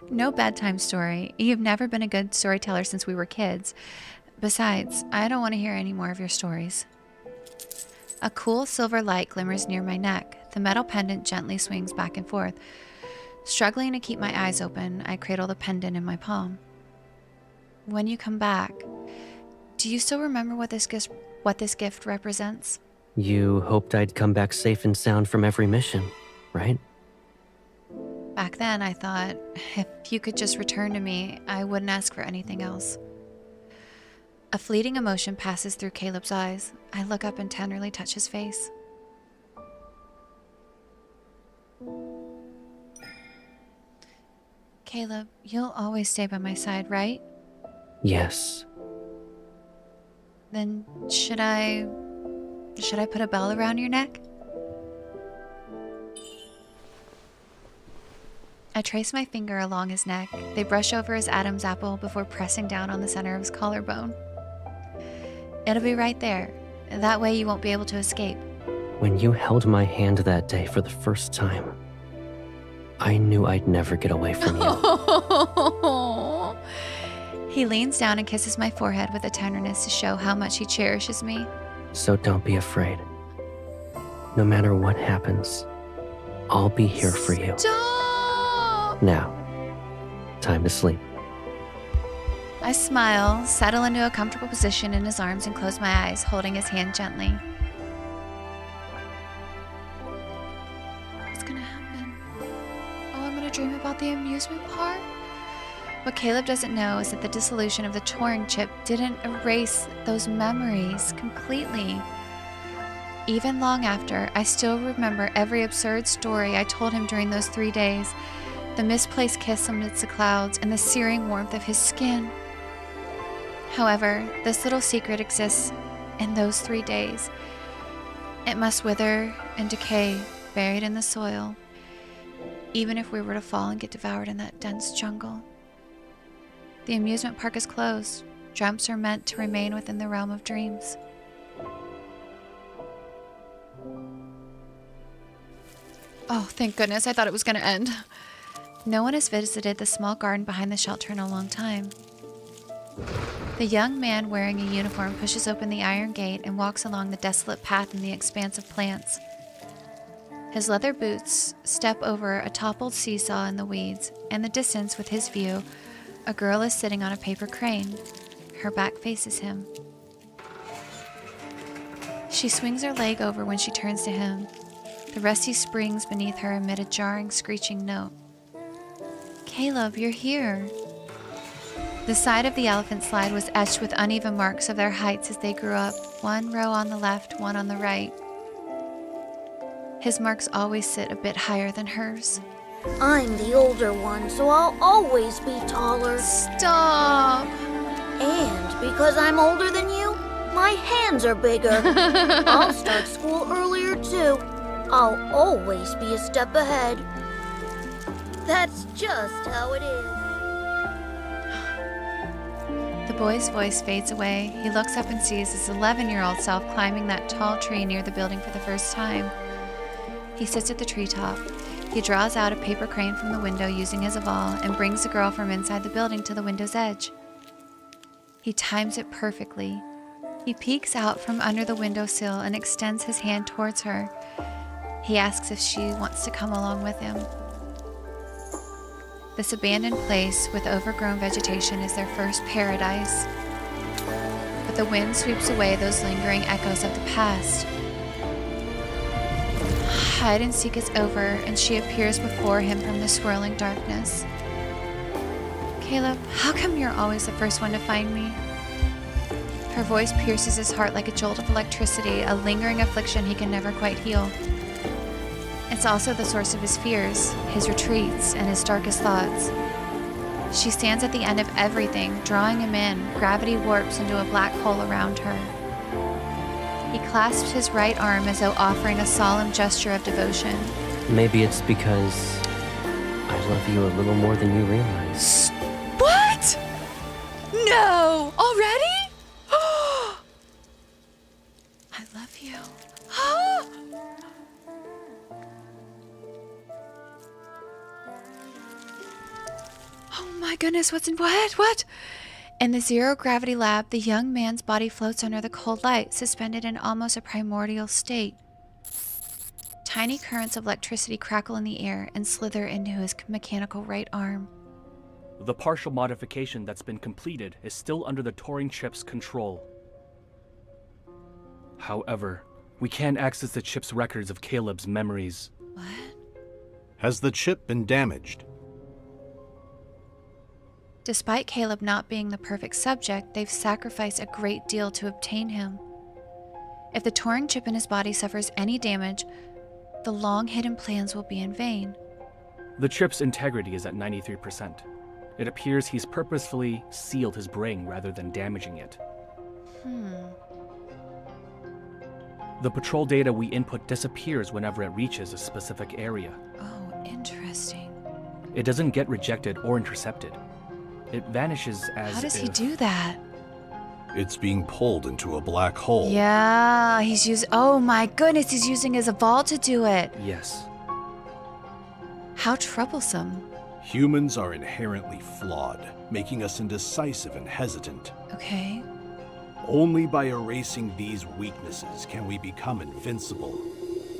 No bedtime story. You've never been a good storyteller since we were kids. Besides, I don't want to hear any more of your stories. A cool silver light glimmers near my neck. The metal pendant gently swings back and forth. Struggling to keep my eyes open, I cradle the pendant in my palm. When you come back, do you still remember what this gift represents? You hoped I'd come back safe and sound from every mission, right? Back then, I thought, if you could just return to me, I wouldn't ask for anything else. A fleeting emotion passes through Caleb's eyes. I look up and tenderly touch his face. Caleb, you'll always stay by my side, right? Yes. Then should I put a bell around your neck? I trace my finger along his neck. They brush over his Adam's apple before pressing down on the center of his collarbone. It'll be right there. That way you won't be able to escape. When you held my hand that day for the first time, I knew I'd never get away from you. He leans down and kisses my forehead with a tenderness to show how much he cherishes me. So don't be afraid. No matter what happens, I'll be here for you. Stop! Now, time to sleep. I smile, settle into a comfortable position in his arms, and close my eyes, holding his hand gently. What's gonna happen? Oh, I'm gonna dream about the amusement park? What Caleb doesn't know is that the dissolution of the Turing chip didn't erase those memories completely. Even long after, I still remember every absurd story I told him during those 3 days, the misplaced kiss amidst the clouds, and the searing warmth of his skin. However, this little secret exists in those 3 days. It must wither and decay, buried in the soil, even if we were to fall and get devoured in that dense jungle. The amusement park is closed. Dreams are meant to remain within the realm of dreams. Oh, thank goodness. I thought it was going to end. No one has visited the small garden behind the shelter in a long time. The young man wearing a uniform pushes open the iron gate and walks along the desolate path in the expanse of plants. His leather boots step over a toppled seesaw in the weeds. In the distance, with his view, a girl is sitting on a paper crane. Her back faces him. She swings her leg over when she turns to him. The rusty springs beneath her emit a jarring, screeching note. Caleb, you're here. The side of the elephant slide was etched with uneven marks of their heights as they grew up, one row on the left, one on the right. His marks always sit a bit higher than hers. I'm the older one, so I'll always be taller. Stop! And because I'm older than you, my hands are bigger. I'll start school earlier too. I'll always be a step ahead. That's just how it is. The boy's voice fades away. He looks up and sees his 11-year-old self climbing that tall tree near the building for the first time. He sits at the treetop. He draws out a paper crane from the window using his aval and brings the girl from inside the building to the window's edge. He times it perfectly. He peeks out from under the windowsill and extends his hand towards her. He asks if she wants to come along with him. This abandoned place with overgrown vegetation is their first paradise. But the wind sweeps away those lingering echoes of the past. Hide and seek is over, and she appears before him from the swirling darkness. Caleb, how come you're always the first one to find me? Her voice pierces his heart like a jolt of electricity, a lingering affliction he can never quite heal. It's also the source of his fears, his retreats, and his darkest thoughts. She stands at the end of everything, drawing him in. Gravity warps into a black hole around her. He clasps his right arm as though offering a solemn gesture of devotion. Maybe it's because I love you a little more than you realize. What? No! Already? I love you. Oh my goodness, what? In the zero-gravity lab, the young man's body floats under the cold light, suspended in almost a primordial state. Tiny currents of electricity crackle in the air and slither into his mechanical right arm. The partial modification that's been completed is still under the Turing chip's control. However, we can't access the chip's records of Caleb's memories. What? Has the chip been damaged? Despite Caleb not being the perfect subject, they've sacrificed a great deal to obtain him. If the Turing chip in his body suffers any damage, the long-hidden plans will be in vain. The chip's integrity is at 93%. It appears he's purposefully sealed his brain rather than damaging it. The patrol data we input disappears whenever it reaches a specific area. Oh, interesting. It doesn't get rejected or intercepted. It vanishes as How does he do that? It's being pulled into a black hole. Yeah, oh my goodness, he's using his aval to do it. Yes. How troublesome. Humans are inherently flawed, making us indecisive and hesitant. Okay. Only by erasing these weaknesses can we become invincible.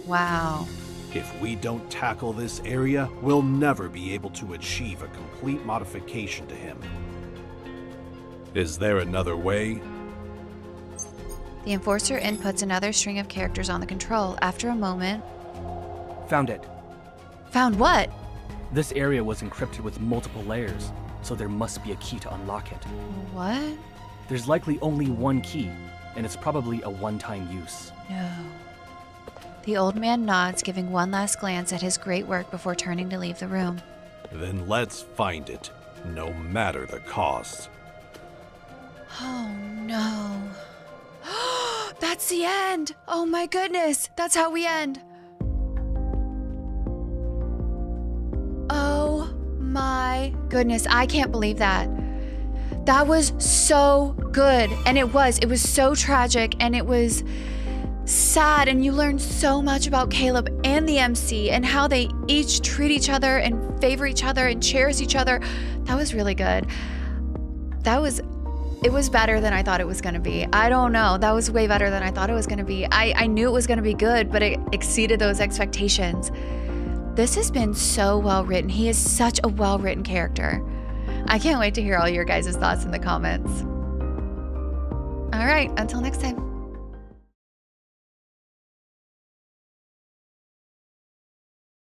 Wow. If we don't tackle this area, we'll never be able to achieve a complete modification to him. Is there another way? The Enforcer inputs another string of characters on the control. After a moment... Found it. Found what? This area was encrypted with multiple layers, so there must be a key to unlock it. What? There's likely only one key, and it's probably a one-time use. No. The old man nods, giving one last glance at his great work before turning to leave the room. Then let's find it, no matter the cost. Oh no. That's the end! Oh my goodness! That's how we end! Oh my goodness, I can't believe that. That was so good. And it was so tragic, and it was sad, and you learned so much about Caleb and the MC and how they each treat each other and favor each other and cherish each other. That was really good. That was It was better than I thought it was going to be. I don't know. That was way better than I thought it was going to be. I knew it was going to be good, but it exceeded those expectations. This has been so well written. He is such a well written character. I can't wait to hear all your guys' thoughts in the comments. All right, until next time.